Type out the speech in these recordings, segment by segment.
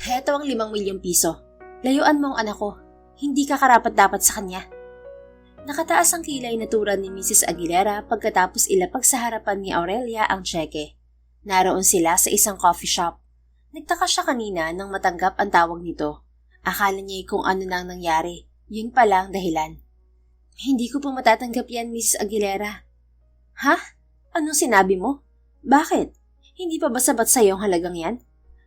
Heto ang 5 milyong piso. Layuan mo ang anak ko. Hindi ka karapat-dapat sa kanya. Nakataas ang kilay na turan ni Mrs. Aguilera pagkatapos ilapag sa harapan ni Aurelia ang tseke. Naroon sila sa isang coffee shop. Nagtaka siya kanina nang matanggap ang tawag nito. Akala niya kung ano nang nangyari. Yun pala ang dahilan. Hindi ko po matatanggap yan, Mrs. Aguilera. Ha? Anong sinabi mo? Bakit? Hindi pa ba sabat sa'yo ang halagang yan?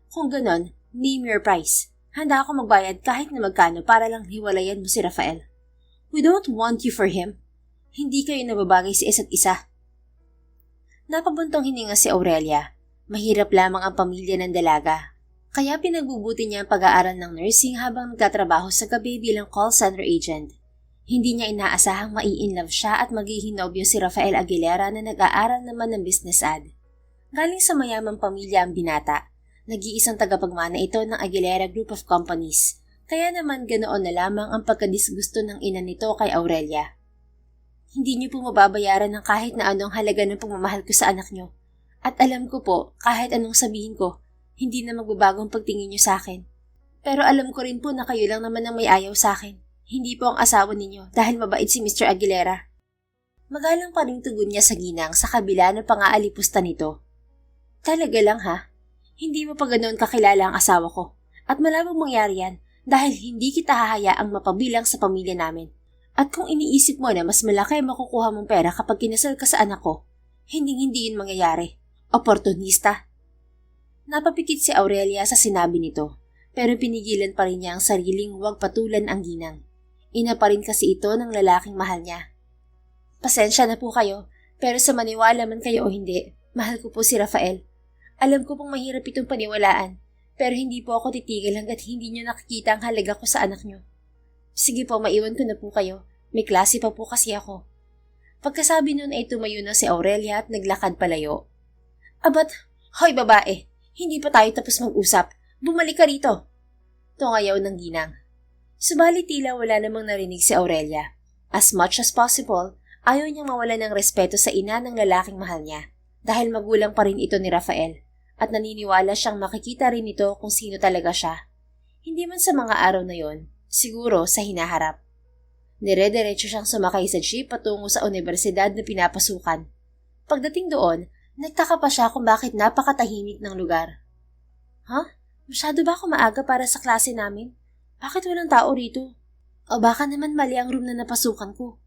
Kung ganon, name your price. Handa ako magbayad kahit na magkano para lang hiwalayan mo si Rafael. We don't want you for him. Hindi kayo nababagay sa isa't isa. Napabuntong hininga si Aurelia. Mahirap lamang ang pamilya ng dalaga. Kaya pinagbubuti niya ang pag-aaral ng nursing habang nagtatrabaho sa gabi bilang call center agent. Hindi niya inaasahang mai-inlove siya at magiging nobyo si Rafael Aguilera na nag-aaral naman ng business ad. Galing sa mayamang pamilya ang binata. Nag-iisang tagapagmana ito ng Aguilera Group of Companies. Kaya naman ganoon na lamang ang pagkadisgusto ng ina nito kay Aurelia. Hindi niyo po mababayaran ng kahit na anong halaga ng pagmamahal ko sa anak niyo. At alam ko po, kahit anong sabihin ko, hindi na magbabagong pagtingin niyo sa akin. Pero alam ko rin po na kayo lang naman ang may ayaw sa akin. Hindi po ang asawa ninyo dahil mabait si Mr. Aguilera. Magalang pa rin tugon niya sa ginang sa kabila ng pang-aalipusta nito. Talaga lang ha? Hindi mo pa ganoon kakilala ang asawa ko. At malabong mangyari yan dahil hindi kita hahayaang mapabilang sa pamilya namin. At kung iniisip mo na mas malaki ang makukuha mong pera kapag kinasal ka sa anak ko, hindi yun mangyayari. Oportunista. Napapikit si Aurelia sa sinabi nito, pero pinigilan pa rin niya ang sariling huwag patulan ang ginang. Ina pa rin kasi ito ng lalaking mahal niya. Pasensya na po kayo, pero sa maniwala man kayo o hindi, mahal ko po si Rafael. Alam ko pong mahirap itong paniwalaan, pero hindi po ako titigil hanggat hindi niyo nakikita ang halaga ko sa anak niyo. Sige po, maiwan ko na po kayo. May klase pa po kasi ako. Pagkasabi nun ay tumayo na si Aurelia at naglakad palayo. Abat, hoy babae, hindi pa tayo tapos mag-usap. Bumalik ka rito. Tungayaw ng ginang. Subalit tila wala namang narinig si Aurelia. As much as possible, ayaw niyang mawala ng respeto sa ina ng lalaking mahal niya dahil magulang pa rin ito ni Rafael at naniniwala siyang makikita rin ito kung sino talaga siya. Hindi man sa mga araw na yon, siguro sa hinaharap. Dire-diretso siyang sumakay sa jeep patungo sa universidad na pinapasukan. Pagdating doon, nagtaka pa siya kung bakit napakatahimik ng lugar. Ha? Masyado ba ako maaga para sa klase namin? Bakit walang tao rito? O baka naman mali ang room na napasukan ko.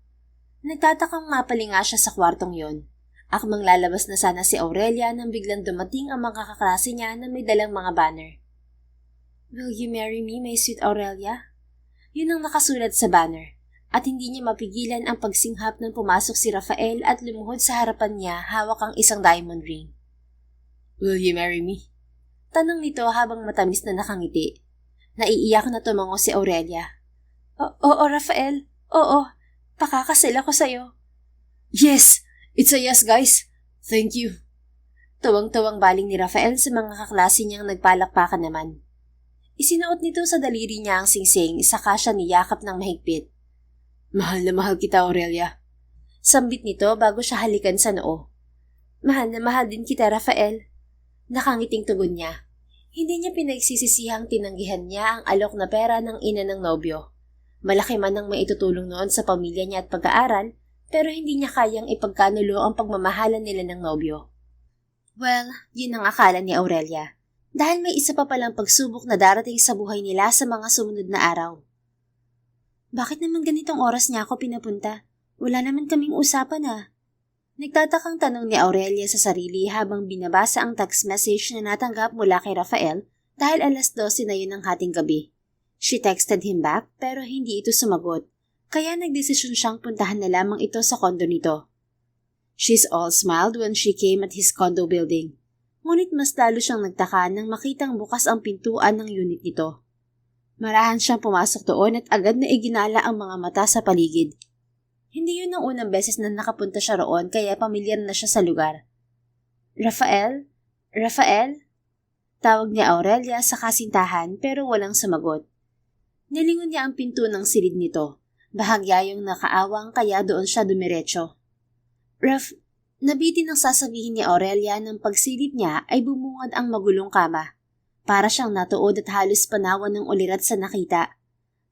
Nagtatakang mapalinga siya sa kwartong yon. Akmang lalabas na sana si Aurelia nang biglang dumating ang mga kaklase niya na may dalang mga banner. Will you marry me, my sweet Aurelia? Yun ang nakasulat sa banner. At hindi niya mapigilan ang pagsinghap nang pumasok si Rafael at lumuhod sa harapan niya hawak ang isang diamond ring. Will you marry me? Tanong nito habang matamis na nakangiti. Naiiyak na tumango si Aurelia. Oo, Rafael. Oo, pakakasal ako sa'yo. Yes! It's a yes, guys. Thank you. Tuwang-tuwang baling ni Rafael sa mga kaklase niyang nagpalakpakan naman. Isinuot nito sa daliri niya ang singsing, saka siya niyakap ng mahigpit. Mahal na mahal kita, Aurelia. Sambit nito bago siya halikan sa noo. Mahal na mahal din kita, Rafael. Nakangiting tugon niya. Hindi niya pinagsisisihang tinanggihan niya ang alok na pera ng ina ng nobyo. Malaki man ang maitutulong noon sa pamilya niya at pag-aaral, pero hindi niya kayang ipagkanulo ang pagmamahalan nila ng nobyo. Well, yun ang akala ni Aurelia. Dahil may isa pa palang pagsubok na darating sa buhay nila sa mga sumunod na araw. Bakit naman ganitong oras niya ako pinapunta? Wala naman kaming usapan ah. Nagtatakang tanong ni Aurelia sa sarili habang binabasa ang text message na natanggap mula kay Rafael dahil 12:00 na yun ng hating gabi. She texted him back pero hindi ito sumagot, kaya nagdesisyon siyang puntahan na lamang ito sa kondo nito. She's all smiled when she came at his condo building. Ngunit mas lalo siyang nagtaka nang makitang bukas ang pintuan ng unit nito. Marahan siyang pumasok doon at agad na iginala ang mga mata sa paligid. Hindi yun ang unang beses na nakapunta siya roon kaya pamilyar na siya sa lugar. Rafael? Rafael? Tawag ni Aurelia sa kasintahan pero walang sumagot. Nilingon niya ang pinto ng silid nito. Bahagya yung nakaawang kaya doon siya dumiretso. Nabitin ang sasabihin ni Aurelia nang pagsilip niya ay bumungad ang magulong kama. Para siyang natuod at halos panawan ng ulirat sa nakita.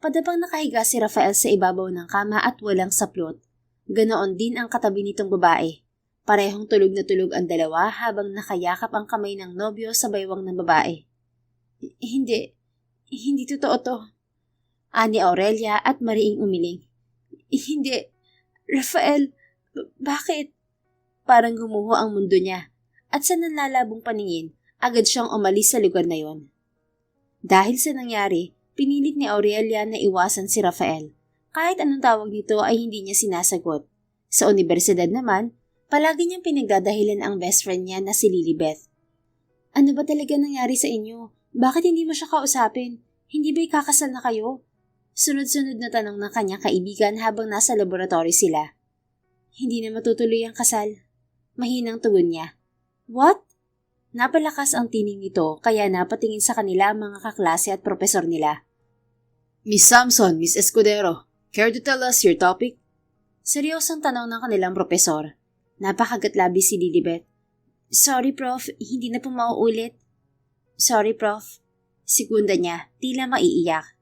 Padabang nakahiga si Rafael sa ibabaw ng kama at walang saplot. Ganoon din ang katabi nitong babae. Parehong tulog na tulog ang dalawa habang nakayakap ang kamay ng nobyo sa baywang ng babae. Hindi totoo to. Ani Aurelia at mariing umiling. Hindi, Rafael, bakit? Parang gumuho ang mundo niya at sa nanlalabong paningin, agad siyang umalis sa lugar na yon. Dahil sa nangyari, pinilit ni Aurelia na iwasan si Rafael. Kahit anong tawag nito ay hindi niya sinasagot. Sa universidad naman, palagi niyang pinagdadahilan ang best friend niya na si Lilibeth. Ano ba talaga nangyari sa inyo? Bakit hindi mo siya kausapin? Hindi ba ikakasal na kayo? Sunod-sunod na tanong ng kanyang kaibigan habang nasa laboratory sila. Hindi na matutuloy ang kasal. Mahinang tugon niya. What? Napalakas ang tining nito kaya napatingin sa kanila ang mga kaklase at propesor nila. Miss Samson, Miss Escudero, care to tell us your topic? Seryosong tanong ng kanilang propesor. Napakagatlabi si Lilibeth. Sorry, Prof. Hindi na po mauulit. Sorry, Prof. Segunda niya, tila maiiyak.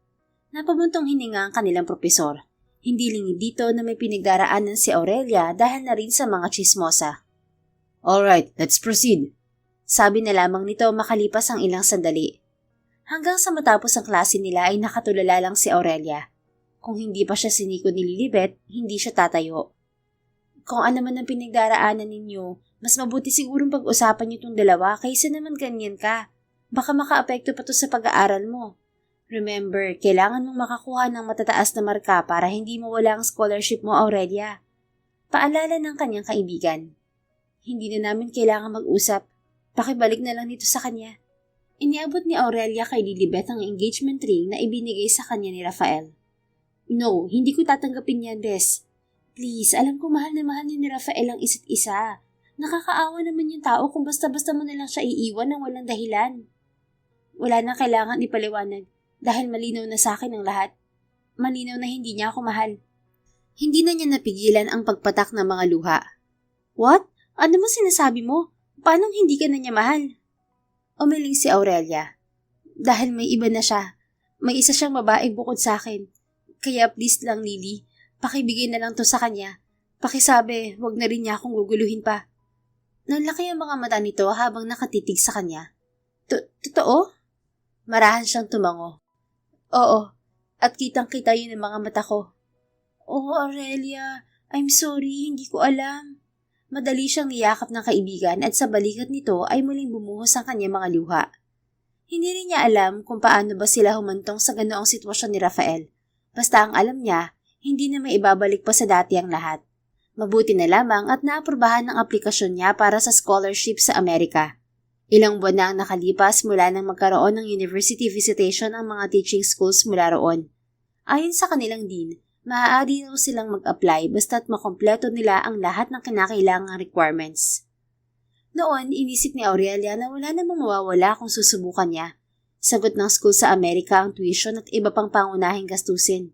Napabuntong hininga ang kanilang propesor. Hindi lingid dito na may pinagdaraanan si Aurelia dahil na rin sa mga chismosa. Alright, let's proceed. Sabi na lamang nito makalipas ang ilang sandali. Hanggang sa matapos ang klase nila ay nakatulala lang si Aurelia. Kung hindi pa siya siniko ni Lilibeth, hindi siya tatayo. Kung ano man ang pinagdaraanan ninyo, mas mabuti sigurong pag-usapan niyo itong dalawa kaysa naman ganyan ka. Baka makaapekto pa to sa pag-aaral mo. Remember, kailangan mong makakuha ng matataas na marka para hindi mawala ang scholarship mo, Aurelia. Paalala ng kanyang kaibigan. Hindi na namin kailangan mag-usap. Pakibalik na lang nito sa kanya. Iniabot ni Aurelia kay Lilibeth ang engagement ring na ibinigay sa kanya ni Rafael. No, hindi ko tatanggapin yan, Bes. Please, alam ko mahal na mahal ni Rafael ang isa't isa. Nakakaawa naman yung tao kung basta-basta mo na lang siya iiwan ng walang dahilan. Wala na kailangan ipaliwanag dahil malinaw na sa akin ang lahat. Malinaw na hindi niya ako mahal. Hindi na niya napigilan ang pagpatak ng mga luha. What? Ano mo sinasabi mo? Paano hindi ka na niya mahal? Umiling si Aurelia. Dahil may iba na siya. May isa siyang babae bukod sa akin. Kaya please lang, Lily, pakibigay na lang to sa kanya. Pakisabi, wag na rin niya akong guguluhin pa. Nalaki ang mga mata nito habang nakatitig sa kanya. Totoo? Marahan siyang tumango. Oo, at kitang-kita yun ang mga mata ko. Oh, Aurelia, I'm sorry, hindi ko alam. Madali siyang niyakap ng kaibigan at sa balikat nito ay muling bumuhos ang kanyang mga luha. Hindi rin niya alam kung paano ba sila humantong sa ganoong sitwasyon ni Rafael. Basta ang alam niya, hindi na may ibabalik pa sa dati ang lahat. Mabuti na lamang at naaprubahan ang aplikasyon niya para sa scholarship sa Amerika. Ilang buwan na ang nakalipas mula nang magkaroon ng university visitation ang mga teaching schools mula roon. Ayon sa kanilang dean, maaari daw silang mag-apply basta't makompleto nila ang lahat ng kinakailangang requirements. Noon, inisip ni Aurelia na wala namang mawawala kung susubukan niya. Sagot ng school sa Amerika ang tuition at iba pang pangunahing gastusin.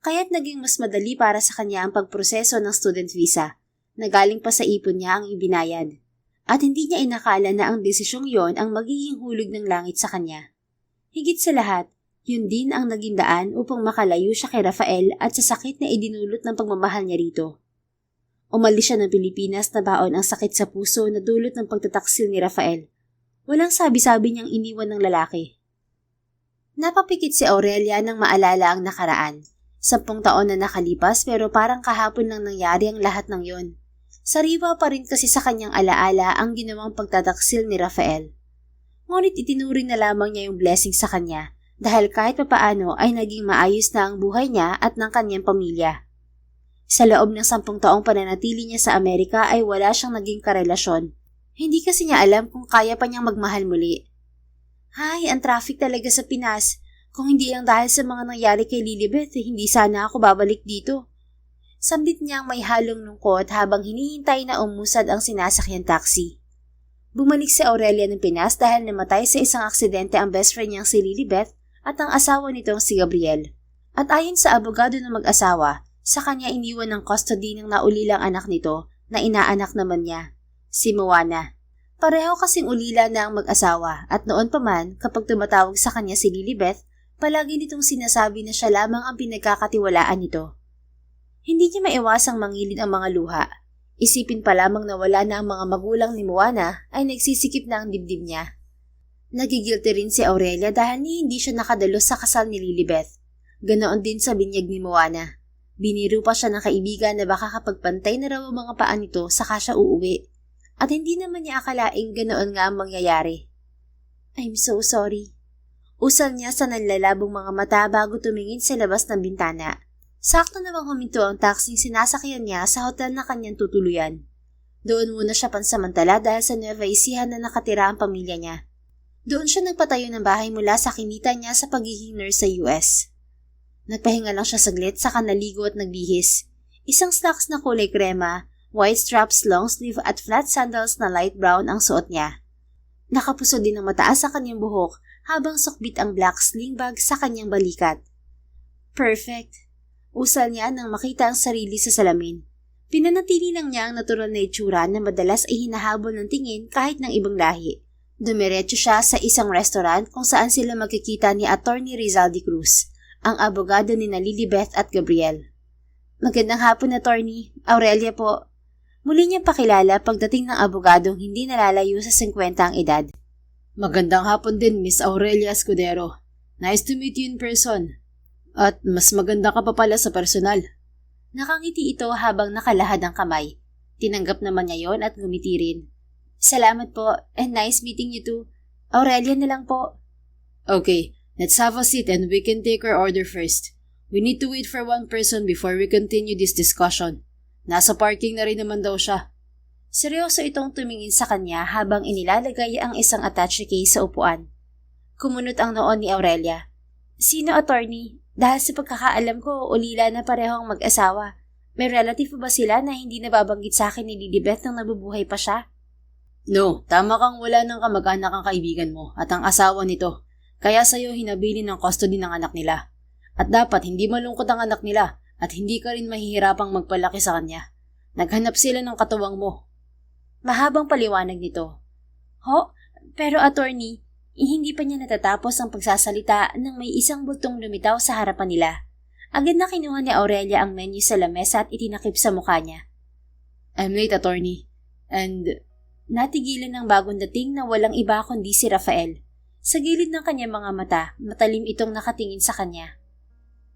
Kaya't naging mas madali para sa kanya ang pagproseso ng student visa, na galing pa sa ipon niya ang ibinayad. At hindi niya inakala na ang desisyong yon ang magiging hulog ng langit sa kanya. Higit sa lahat, yun din ang naging daan upang makalayo siya kay Rafael at sa sakit na idinulot ng pagmamahal niya rito. Umalis siya ng Pilipinas na baon ang sakit sa puso na dulot ng pagtataksil ni Rafael. Walang sabi-sabi niyang iniwan ng lalaki. Napapikit si Aurelia nang maalala ang nakaraan. 10 taon na nakalipas pero parang kahapon lang nangyari ang lahat ng yon. Sariwa pa rin kasi sa kanyang alaala ang ginawang pagtataksil ni Rafael. Ngunit itinuring na lamang niya yung blessing sa kanya dahil kahit papaano ay naging maayos na ang buhay niya at ng kanyang pamilya. Sa loob ng 10 taong pananatili niya sa Amerika ay wala siyang naging karelasyon. Hindi kasi niya alam kung kaya pa niyang magmahal muli. Hay, ang traffic talaga sa Pinas. Kung hindi lang dahil sa mga nangyari kay Lilibeth, hindi sana ako babalik dito. Sambit niyang may halong lungkot habang hinihintay na umusad ang sinasakyang taxi. Bumalik si Aurelia ng Pinas dahil namatay sa isang aksidente ang best friend niyang si Lilibeth at ang asawa nitong si Gabriel. At ayon sa abogado ng mag-asawa, sa kanya iniwan ng custody ng naulilang anak nito na inaanak naman niya, si Moana. Pareho kasing ulila na ang mag-asawa at noon pa man kapag tumatawag sa kanya si Lilibeth, palagi nitong sinasabi na siya lamang ang pinagkakatiwalaan nito. Hindi niya maiwasang mangilin ang mga luha. Isipin pa lamang na wala na ang mga magulang ni Moana ay nagsisikip na ang dibdib niya. Nagigilty rin si Aurelia dahil hindi siya nakadalos sa kasal ni Lilibeth. Ganoon din sa binyag ni Moana. Biniro pa siya ng kaibigan na baka kapag pantay na raw ang mga paa nito saka siya uuwi. At hindi naman niya akalaing ganoon nga ang mangyayari. I'm so sorry. Usal niya sa nanlalabong mga mata bago tumingin sa labas ng bintana. Sakto namang huminto ang taxing sinasakyan niya sa hotel na kanyang tutuluyan. Doon muna siya pansamantala dahil sa Nueva Ecija na nakatira ang pamilya niya. Doon siya nagpatayo ng bahay mula sa kinita niya sa pagiging nurse sa US. Nagpahinga lang siya saglit saka naligo at nagbihis. Isang slacks na kulay krema, white straps, long sleeve at flat sandals na light brown ang suot niya. Nakapuso din ng mataas sa kanyang buhok habang sukbit ang black sling bag sa kanyang balikat. Perfect! Usal niya nang makita ang sarili sa salamin. Pinanatili lang niya ang natural na itsura na madalas ay hinahabol ng tingin kahit ng ibang lahi. Dumiretso siya sa isang restaurant kung saan sila magkikita ni Attorney Rizaldi Cruz, ang abogado ni Lilibeth at Gabriel. Magandang hapon, Attorney. Aurelia po. Muli niyang pakilala pagdating ng abogadong hindi nalalayo sa 50 ang edad. Magandang hapon din, Miss Aurelia Escudero. Nice to meet you in person. At mas maganda ka pa pala sa personal. Nakangiti ito habang nakalahad ang kamay. Tinanggap naman niya yon at ngumiti rin. Salamat po and nice meeting you too. Aurelia na lang po. Okay, let's have a seat and we can take our order first. We need to wait for one person before we continue this discussion. Nasa parking na rin naman daw siya. Seryoso itong tumingin sa kanya habang inilalagay ang isang attache case sa upuan. Kumunot ang noon ni Aurelia. Sino, Attorney? Dahil sa pagkakaalam ko, ulila na parehong mag-asawa. May relative ba sila na hindi nababanggit sa akin ni Lilibeth nang nabubuhay pa siya? No, tama kang wala ng kamag-anak ang kaibigan mo at ang asawa nito. Kaya sa'yo hinabili ng custody ng anak nila. At dapat hindi malungkot ang anak nila at hindi ka rin mahihirapang magpalaki sa kanya. Naghanap sila ng katuwang mo. Mahabang paliwanag nito. Ho? Pero Attorney, hindi pa niya natatapos ang pagsasalita nang may isang bultong lumitaw sa harapan nila. Agad na kinuha ni Aurelia ang menu sa lamesa at itinakip sa mukha niya. I'm late, Attorney. And natigilan ng bagong dating na walang iba kundi si Rafael. Sa gilid ng kanyang mga mata, matalim itong nakatingin sa kanya.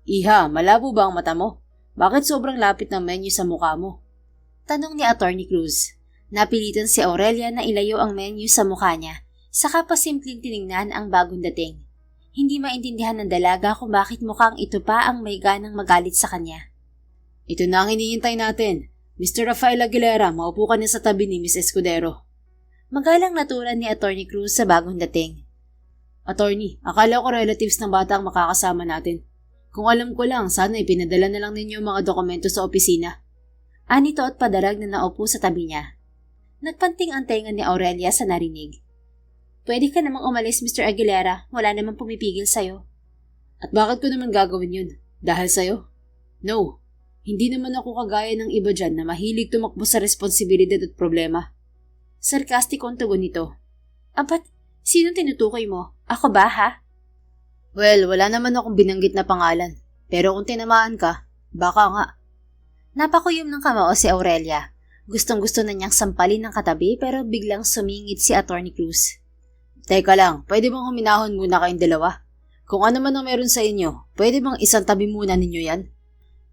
Iha, malabo ba ang mata mo? Bakit sobrang lapit ng menu sa mukha mo? Tanong ni Attorney Cruz. Napilitan si Aurelia na ilayo ang menu sa mukha niya. Saka pa simpleng tiningnan ang bagong dating. Hindi maintindihan ng dalaga kung bakit mukhang ito pa ang may ganang magalit sa kanya. Ito na ang hinihintay natin. Mr. Rafael Aguilera, maupo ka na sa tabi ni Miss Escudero. Magalang naturan ni Attorney Cruz sa bagong dating. Attorney, akala ko relatives ng bata ang makakasama natin. Kung alam ko lang, sana ipinadala na lang ninyo mga dokumento sa opisina. Anito at padarag na naupo sa tabi niya. Nagpanting ang tenga ni Aurelia sa narinig. Pwede ka namang umalis, Mr. Aguilera. Wala namang pumipigil sa'yo. At bakit ko naman gagawin yun? Dahil sa'yo? No. Hindi naman ako kagaya ng iba dyan na mahilig tumakbo sa responsibilidad at problema. Sarkastiko ang tugon nito. Abat, sino tinutukoy mo? Ako ba, ha? Well, wala naman akong binanggit na pangalan. Pero kung tinamaan ka, baka nga. Napakuyom ng kamao si Aurelia. Gustong-gusto na niyang sampalin ng katabi pero biglang sumingit si Attorney Cruz. Teka lang, pwede bang huminahon muna kayong dalawa? Kung ano man ang meron sa inyo, pwede bang isang tabi muna ninyo yan?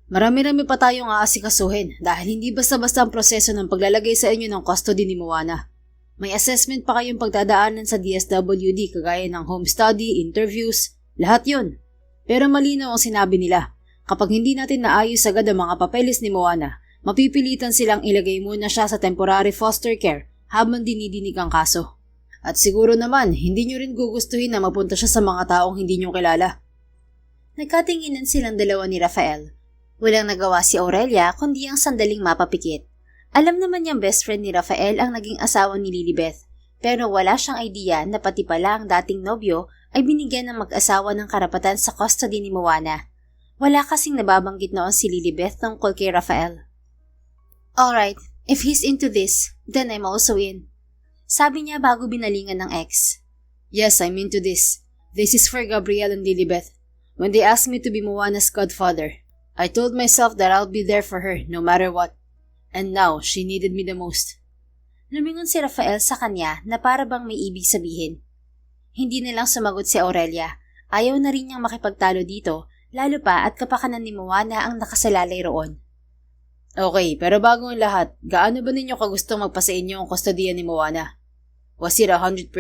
Marami-rami pa tayong aasikasuhin dahil hindi basta-basta ang proseso ng paglalagay sa inyo ng custody ni Moana. May assessment pa kayong pagdadaanan sa DSWD kagaya ng home study, interviews, lahat yun. Pero malinaw ang sinabi nila, kapag hindi natin naayos agad ang mga papeles ni Moana, mapipilitan silang ilagay muna siya sa temporary foster care habang dinidinig ang kaso. At siguro naman, hindi nyo rin gugustuhin na mapunta siya sa mga taong hindi nyo kilala. Nagkatinginan silang dalawa ni Rafael. Walang nagawa si Aurelia kundi ang sandaling mapapikit. Alam naman niyang best friend ni Rafael ang naging asawa ni Lilibeth, pero wala siyang idea na pati pala ang dating nobyo ay binigyan ng mag-asawa ng karapatan sa custody ni Moana. Wala kasing nababanggit noon si Lilibeth tungkol kay Rafael. Alright, if he's into this, then I'm also in. Sabi niya bago binalingan ng ex. Yes, I'm into this. This is for Gabriel and Lilibeth. When they asked me to be Moana's godfather, I told myself that I'll be there for her no matter what. And now, she needed me the most. Lumingon si Rafael sa kanya na para bang may ibig sabihin. Hindi nilang sumagot si Aurelia. Ayaw na rin niyang makipagtalo dito, lalo pa at kapakanan ni Moana ang nakasalalay roon. Okay, pero bago ang lahat, gaano ba ninyo kagustong magpasa inyo ang kustodiya ni Moana? Was it 100%?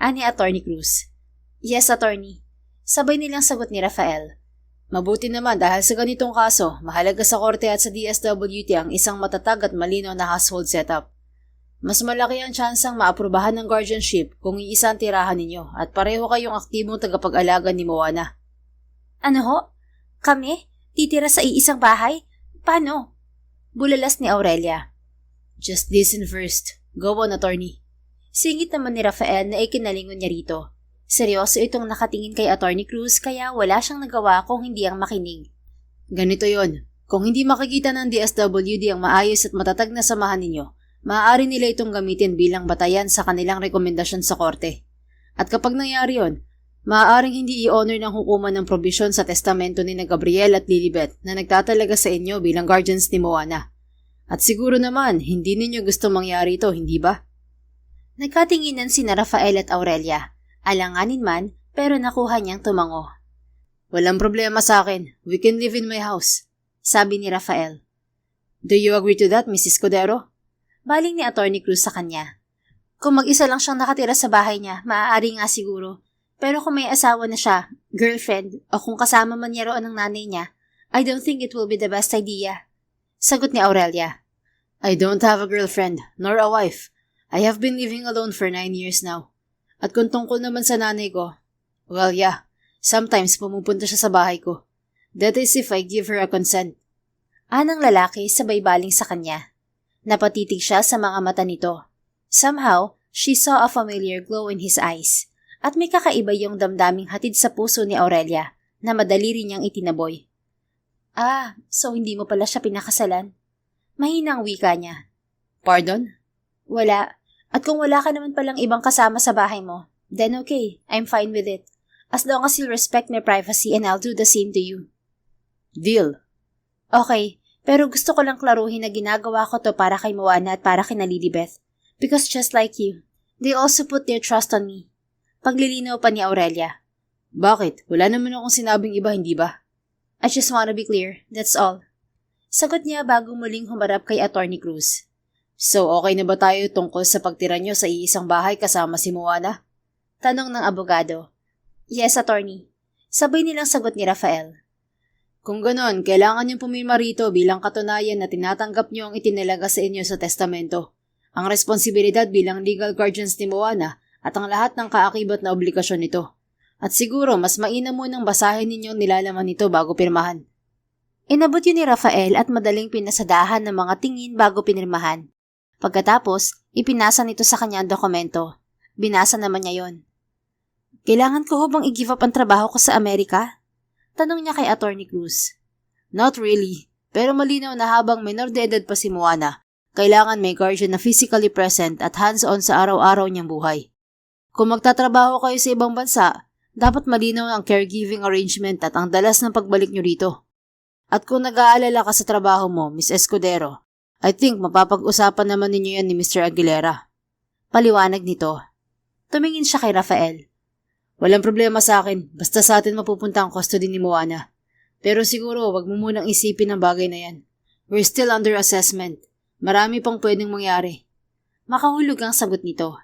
Ani Attorney Cruz. Yes, Attorney. Sabay nilang sagot ni Rafael. Mabuti naman dahil sa ganitong kaso, mahalaga sa korte at sa DSWT ang isang matatag at malinaw na household setup. Mas malaki ang tsansang maaprubahan ng guardianship kung iisa ang tirahan ninyo at pareho kayong aktibong tagapag-alaga ni Moana. Ano ho? Kami? Titira sa iisang bahay? Paano? Bulalas ni Aurelia. Just listen first. Go on, Attorney. Singit naman ni Rafael na ikinalingon niya rito. Seryoso itong nakatingin kay Attorney Cruz kaya wala siyang nagawa kung hindi ang makinig. Ganito yon. Kung hindi makikita ng DSWD ang maayos at matatag na samahan ninyo, maaari nila itong gamitin bilang batayan sa kanilang rekomendasyon sa korte. At kapag nangyari yon, maaaring hindi i-honor ng hukuman ng probisyon sa testamento ni na Gabriel at Lilibeth na nagtatalaga sa inyo bilang guardians ni Moana. At siguro naman, hindi ninyo gusto mangyari ito, hindi ba? Nagkatinginan sina Rafael at Aurelia. Alanganin man, pero nakuha niyang tumango. Walang problema sa akin. We can live in my house, sabi ni Rafael. Do you agree to that, Mrs. Cordero? Baling ni Attorney Cruz sa kanya. Kung mag-isa lang siyang nakatira sa bahay niya, maaari nga siguro. Pero kung may asawa na siya, girlfriend, o kung kasama man niya roon ang nanay niya, I don't think it will be the best idea. Sagot ni Aurelia. I don't have a girlfriend, nor a wife. I have been living alone for 9 years now. At kung tungkol naman sa nanay ko, well yeah, sometimes pumupunta siya sa bahay ko. That is if I give her a consent. Anang lalaki sabay baling sa kanya. Napatitig siya sa mga mata nito. Somehow, she saw a familiar glow in his eyes. At may kakaiba yung damdaming hatid sa puso ni Aurelia na madali rin niyang itinaboy. Ah, so hindi mo pala siya pinakasalan? Mahinang wika niya. Pardon? Wala. At kung wala ka naman palang ibang kasama sa bahay mo, then okay, I'm fine with it. As long as you respect my privacy and I'll do the same to you. Deal. Okay, pero gusto ko lang klaruhin na ginagawa ko to para kay Moana at para kina Lilibeth. Because just like you, they also put their trust on me. Paglilinaw pa ni Aurelia. Bakit? Wala naman akong sinabing iba, hindi ba? I just wanna be clear, that's all. Sagot niya bago muling humarap kay Attorney Cruz. So, okay na ba tayo tungkol sa pagtira nyo sa iisang bahay kasama si Moana? Tanong ng abogado. Yes, Attorney. Sabay nilang sagot ni Rafael. Kung ganon, kailangan niyong pumirma rito bilang katunayan na tinatanggap niyo ang itinalaga sa inyo sa testamento. Ang responsibilidad bilang legal guardians ni Moana at ang lahat ng kaakibat na obligasyon nito. At siguro, mas mainam mo nang basahin ninyo ang nilalaman nito bago pirmahan. Inabot yun ni Rafael at madaling pinasadahan ng mga tingin bago pinirmahan. Pagkatapos, ipinasa nito sa kanya ang dokumento. Binasa naman niya yon. Kailangan ko ho bang i-give up ang trabaho ko sa Amerika? Tanong niya kay Attorney Cruz. Not really, pero malinaw na habang minor de edad pa si Moana, kailangan may guardian na physically present at hands-on sa araw-araw niyang buhay. Kung magtatrabaho kayo sa ibang bansa, dapat malinaw ang caregiving arrangement at ang dalas ng pagbalik niyo rito. At kung nag-aalala ka sa trabaho mo, Miss Escudero, I think mapapag-usapan naman ninyo yan ni Mr. Aguilera. Paliwanag nito. Tumingin siya kay Rafael. Walang problema sa akin, basta sa atin mapupunta ang custody ni Moana. Pero siguro, wag mo munang isipin ang bagay na yan. We're still under assessment. Marami pang pwedeng mangyari. Makahulog ang sagot nito.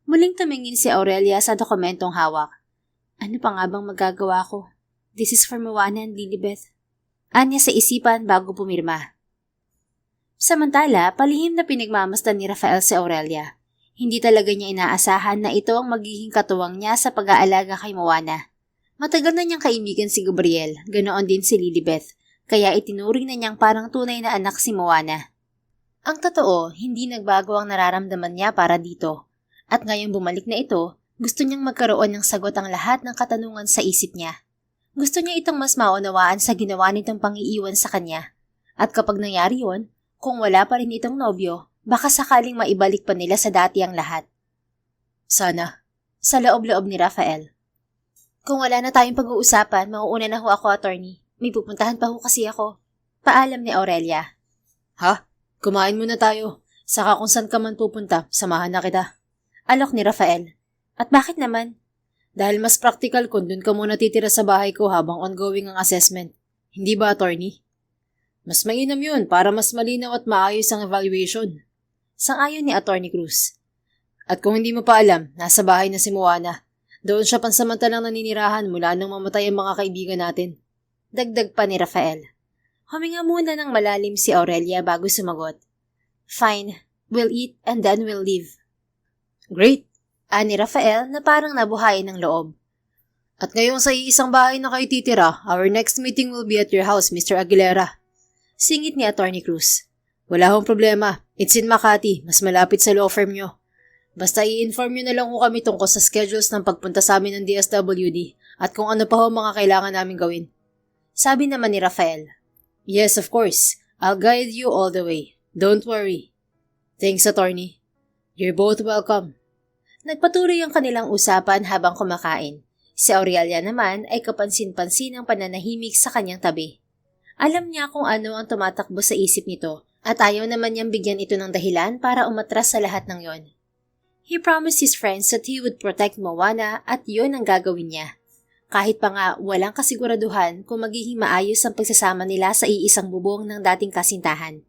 Muling tumingin si Aurelia sa dokumentong hawak. Ano pa nga bang magagawa ko? This is for Moana and Lilibeth. Anya sa isipan bago pumirma. Samantala, palihim na pinagmamasdan ni Rafael si Aurelia. Hindi talaga niya inaasahan na ito ang magiging katuwang niya sa pag-aalaga kay Moana. Matagal na niyang kaibigan si Gabriel, ganoon din si Lilibeth, kaya itinuring na niyang parang tunay na anak si Moana. Ang totoo, hindi nagbago ang nararamdaman niya para dito. At ngayong bumalik na ito, gusto niyang magkaroon ng sagot ang lahat ng katanungan sa isip niya. Gusto niya itong mas maunawaan sa ginawa nitong pangiiwan sa kanya. At kapag nangyari yon, kung wala pa rin itong nobyo, Baka sakaling maibalik pa nila sa dati ang lahat. Sana. Sa loob-loob ni Rafael. Kung wala na tayong pag-uusapan, mauuna na ho ako, attorney. May pupuntahan pa ho kasi ako. Paalam ni Aurelia. Ha? Kumain muna tayo. Saka kung saan ka man pupunta, samahan na kita. Alok ni Rafael. At bakit naman? Dahil mas practical kung dun ka muna titira sa bahay ko habang ongoing ang assessment. Hindi ba, attorney? Mas mainam yun para mas malinaw at maayos ang evaluation. Sang-ayon ni Attorney Cruz. At kung hindi mo pa alam, nasa bahay na si Moana. Doon siya pansamantalang naninirahan mula nang mamatay ang mga kaibigan natin. Dagdag pa ni Rafael. Huminga muna ng malalim si Aurelia bago sumagot. Fine, we'll eat and then we'll leave. Great! Ani Rafael na parang nabuhayan ng loob. At ngayong sa iisang bahay na kayo titira, our next meeting will be at your house, Mr. Aguilera. Singit ni Attorney Cruz. Wala hong problema. It's in Makati, mas malapit sa law firm nyo. Basta i-inform nyo na lang ko kami tungkol sa schedules ng pagpunta sa amin ng DSWD at kung ano pa ho mga kailangan namin gawin. Sabi naman ni Rafael. Yes, of course. I'll guide you all the way. Don't worry. Thanks, attorney. You're both welcome. Nagpatuloy ang kanilang usapan habang kumakain. Si Aurelia naman ay kapansin-pansin ang pananahimik sa kanyang tabi. Alam niya kung ano ang tumatakbo sa isip nito at ayaw naman niyang bigyan ito ng dahilan para umatras sa lahat ng yon. He promised his friends that he would protect Moana at yon ang gagawin niya. Kahit pa nga walang kasiguraduhan kung magiging maayos ang pagsasama nila sa iisang bubong ng dating kasintahan.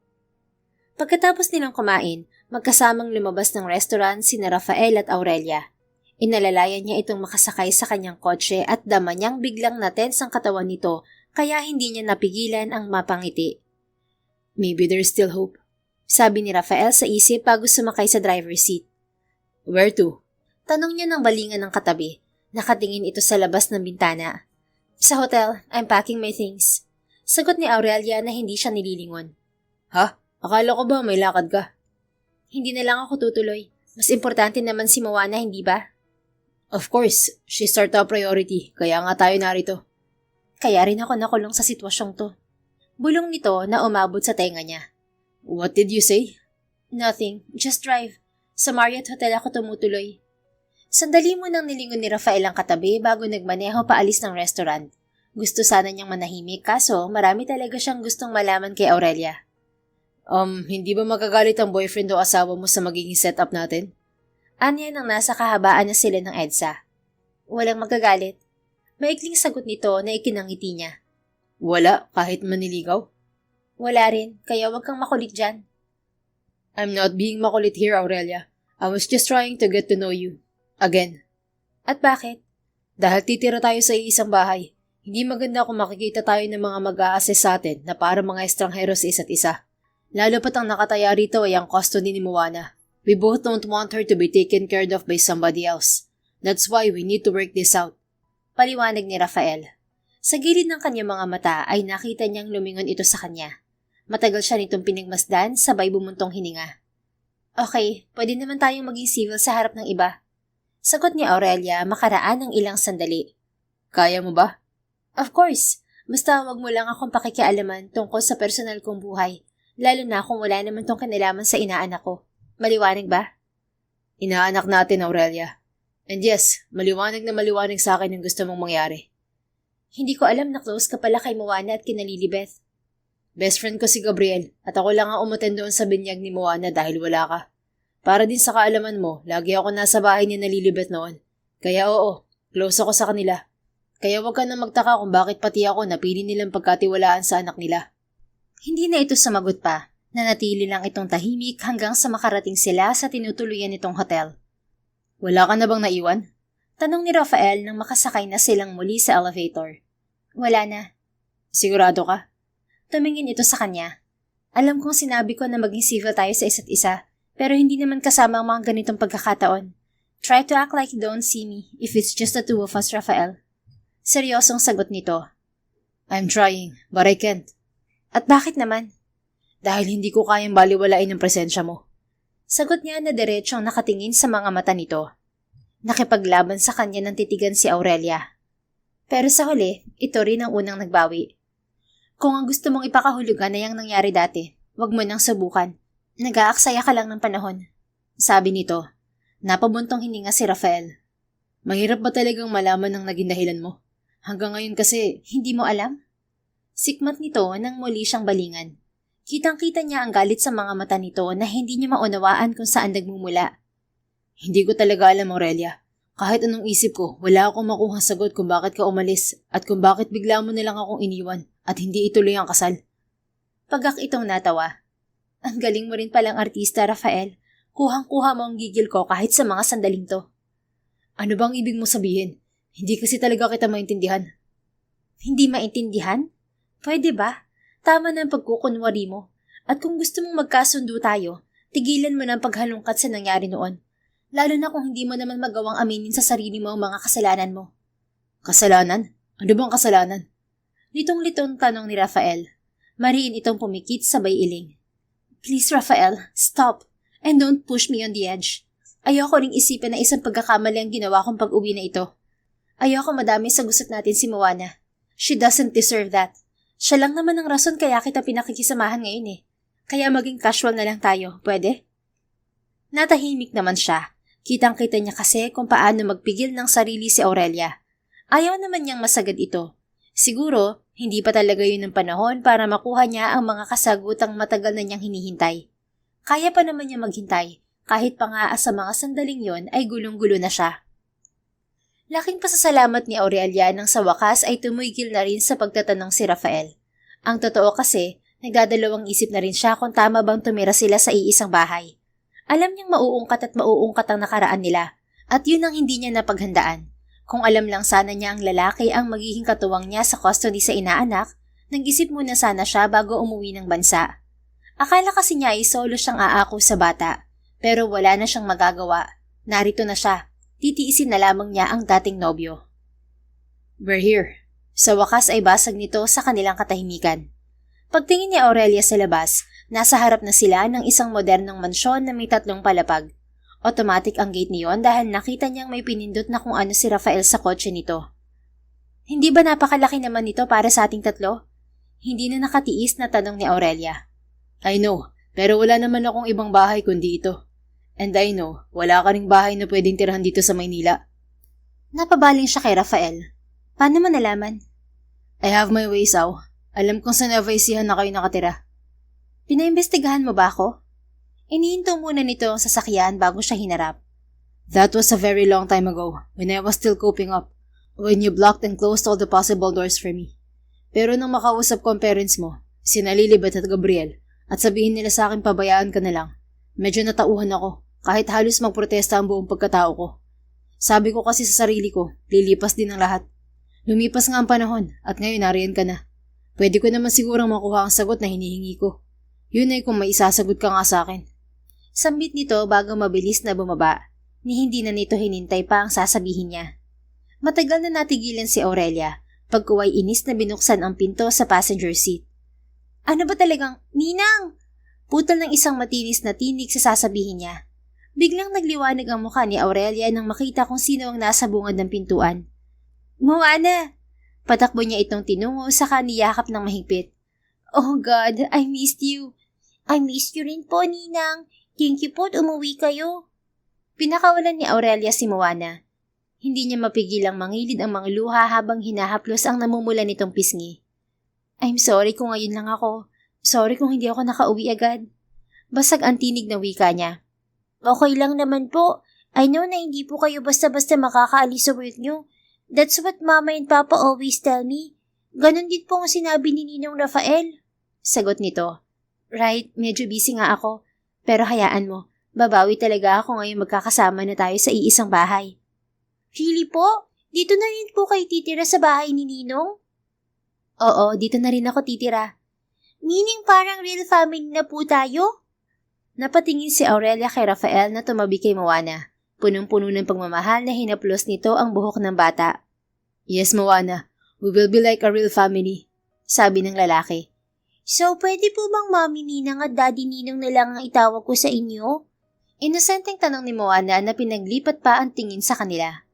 Pagkatapos nilang kumain, magkasamang lumabas ng restaurant sina Rafael at Aurelia. Inalalayan niya itong makasakay sa kanyang kotse at dama niyang biglang natense ang katawan nito kaya hindi niya napigilan ang mapangiti. Maybe there's still hope, sabi ni Rafael sa isip bago sumakay sa driver's seat. Where to? Tanong niya ng balingan ng katabi. Nakatingin ito sa labas ng bintana. Sa hotel, I'm packing my things. Sagot ni Aurelia na hindi siya nililingon. Ha? Akala ko ba may lakad ka? Hindi na lang ako tutuloy. Mas importante naman si Moana, hindi ba? Of course, she's our top priority, kaya nga tayo narito. Kaya rin ako nakulong sa sitwasyong to. Bulong nito na umabot sa tenga niya. What did you say? Nothing, just drive. Sa Marriott Hotel ako tumutuloy. Sandali mo nang nilingon ni Rafael ang katabi bago nagmaneho paalis ng restaurant. Gusto sana niyang manahimik kaso marami talaga siyang gustong malaman kay Aurelia. Hindi ba magagalit ang boyfriend o asawa mo sa magiging setup natin? Anya nang nasa kahabaan na sila ng EDSA. Walang magagalit. Maikling sagot nito na ikinangiti niya. Wala, kahit maniligaw? Wala rin, kaya wag kang makulit dyan. I'm not being makulit here, Aurelia. I was just trying to get to know you. Again. At bakit? Dahil titira tayo sa iisang bahay. Hindi maganda kung makikita tayo ng mga mag-a-assess sa atin na para mga estranghero sa isa't isa. Lalo pat ang nakataya rito ay ang custody ni Moana. We both don't want her to be taken care of by somebody else. That's why we need to work this out. Paliwanag ni Rafael. Sa gilid ng kanyang mga mata ay nakita niyang lumingon ito sa kanya. Matagal siya nitong pinagmasdan sabay bumuntong hininga. Okay, pwede naman tayong maging civil sa harap ng iba. Sagot ni Aurelia makaraan ng ilang sandali. Kaya mo ba? Of course. Basta wag mo lang akong pakikialaman tungkol sa personal kong buhay. Lalo na kung wala naman tong kinalaman sa inaanak ko. Maliwanag ba? Inaanak natin, Aurelia. And yes, maliwanag na maliwanag sa akin ang gusto mong mangyari. Hindi ko alam na close ka pala kay Moana at kina Lilibeth. Best friend ko si Gabriel at ako lang ang umattend doon sa binyag ni Moana dahil wala ka. Para din sa kaalaman mo, lagi ako nasa bahay ni Lilibeth noon. Kaya oo, close ako sa kanila. Kaya wag ka na magtaka kung bakit pati ako napili nilang pagkatiwalaan sa anak nila. Hindi na ito sumagot pa. Nanatili lang itong tahimik hanggang sa makarating sila sa tinutuluyan nitong hotel. Wala ka na bang naiwan? Tanong ni Rafael nang makasakay na silang muli sa elevator. Wala na. Sigurado ka? Tumingin ito sa kanya. Alam kong sinabi ko na maging civil tayo sa isa't isa, pero hindi naman kasama ang mga ganitong pagkakataon. Try to act like you don't see me if it's just the two of us, Rafael. Seryosong sagot nito. I'm trying, but I can't. At bakit naman? Dahil hindi ko kayang baliwalain ang presensya mo. Sagot niya na diretsong nakatingin sa mga mata nito. Nakipaglaban sa kanya ng titigan si Aurelia. Pero sa huli, ito rin ang unang nagbawi. Kung ang gusto mong ipakahulugan na yung nangyari dati, wag mo nang subukan. Nag-aaksaya ka lang ng panahon, sabi nito. Napabuntong hininga si Rafael. Mahirap ba talagang malaman ang naging dahilan mo? Hanggang ngayon kasi, Hindi mo alam? Sikmat nito nang muli siyang balingan. Kitang-kita niya ang galit sa mga mata nito na hindi niya maunawaan kung saan nagmumula. hindi ko talaga alam, Aurelia. Kahit anong isip ko, wala akong makuhang sagot kung bakit ka umalis at kung bakit bigla mo nilang akong iniwan at hindi ituloy ang kasal. Pagak itong natawa. Ang galing mo rin palang artista, Rafael. Kuhang-kuha mo ang gigil ko kahit sa mga sandaling to. Ano bang ibig mo sabihin? Hindi kasi talaga kita maintindihan. Hindi maintindihan? Pwede ba? Tama na ang pagkukunwari mo. At kung gusto mong magkasundo tayo, tigilan mo na ang paghalungkat sa nangyari noon. Lalo na kung hindi mo naman magawang aminin sa sarili mo ang mga kasalanan mo. Kasalanan? Ano bang kasalanan? Litong-litong tanong ni Rafael. Mariin itong pumikit sabay iling. Please, Rafael, stop. And don't push me on the edge. Ayoko ring isipin na isang pagkakamali ang ginawa kong pag-uwi na ito. Ayoko madami sa gusot natin si Moana. She doesn't deserve that. Siya lang naman ang rason kaya kita pinakikisamahan ngayon eh. Kaya maging casual na lang tayo, pwede? Natahimik naman siya. Kitang-kita niya kasi kung paano magpigil ng sarili si Aurelia. Ayaw naman niyang masagad ito. Siguro, hindi pa talaga yun ang panahon para makuha niya ang mga kasagutang matagal na niyang hinihintay. Kaya pa naman niya maghintay, kahit pa nga sa mga sandaling yon ay gulong-gulo na siya. Laking pasasalamat ni Aurelia nang sa wakas ay tumigil na rin sa pagtatanong si Rafael. Ang totoo kasi, nagdadalawang isip na rin siya kung tama bang tumira sila sa iisang bahay. Alam niyang mauungkat at mauungkat ang nakaraan nila, at yun ang hindi niya napaghandaan. Kung alam lang sana niya ang lalaki ang magiging katuwang niya sa custody sa inaanak, nag-isip muna sana siya bago umuwi ng bansa. Akala kasi niya ay solo siyang aako sa bata, pero wala na siyang magagawa. Narito na siya, titiisin na lamang niya ang dating nobyo. We're here. Sa wakas ay basag nito sa kanilang katahimikan. Pagtingin ni Aurelia sa labas, nasa harap na sila ng isang modernong mansyon na may 3 palapag. Automatic ang gate niyon dahil nakita niyang may pinindot na kung ano si Rafael sa kotse nito. Hindi ba napakalaki naman ito para sa ating 3? Hindi na nakatiis na tanong ni Aurelia. I know, pero wala naman akong ibang bahay kundi ito. And I know, wala ka ring bahay na pwedeng tirahan dito sa Maynila. Napabaling siya kay Rafael. Paano mo nalaman? I have my ways, Aw. Alam kong sa Nueva Ecija na kayo nakatira. Pinaimbestigahan mo ba ako? Inihinto muna nito ang sasakyan bago siya hinarap. That was a very long time ago, when I was still coping up, when you blocked and closed all the possible doors for me. Pero nang makausap ko ang parents mo, sina Lilibet at Gabriel, at sabihin nila sa akin pabayaan ka na lang, medyo natauhan ako, kahit halos magprotesta ang buong pagkatao ko. Sabi ko kasi sa sarili ko, lilipas din ang lahat. Lumipas nga ang panahon, at ngayon nariyan ka na. Pwede ko naman sigurang makuha ang sagot na hinihingi ko. Yun ay kung may isasagot ka nga sa akin. Sambit nito bago mabilis na bumaba, ni hindi na nito hinintay pa ang sasabihin niya. Matagal na natigilan si Aurelia, pagkuway inis na binuksan ang pinto sa passenger seat. Ano ba talagang, Ninang? Putal ng isang matinis na tinig sa sasabihin niya. Biglang nagliwanag ang mukha ni Aurelia nang makita kung sino ang nasa bungad ng pintuan. Moana! Patakbo niya itong tinungo saka niyakap ng mahigpit. Oh God, I missed you. I missed you rin po, Ninang. Thank you po at umuwi kayo. Pinakawalan ni Aurelia si Moana. Hindi niya mapigilang mangilid ang mga luha habang hinahaplos ang namumula nitong pisngi. I'm sorry kung ngayon lang ako. Sorry kung hindi ako nakauwi agad. Basag ang tinig na wika niya. Okay lang naman po. I know na hindi po kayo basta-basta makakaalis sa work niyo. That's what Mama and Papa always tell me. Ganon din po ang sinabi ni Ninong Rafael. Sagot nito. Right, medyo busy nga ako. Pero hayaan mo, babawi talaga ako ngayon magkakasama na tayo sa iisang bahay. Really po? Dito na rin po kayo titira sa bahay ni Ninong? Oo, dito na rin ako titira. Meaning parang real family na po tayo? Napatingin si Aurelia kay Rafael na tumabi kay Moana. Punong-puno ng pagmamahal na hinaplos nito ang buhok ng bata. Yes, Moana. We will be like a real family, sabi ng lalaki. So, pwede po bang Mami Ninang at Daddy Ninong na lang ang itawag ko sa inyo? Inosenteng tanong ni Moana na pinaglipat pa ang tingin sa kanila.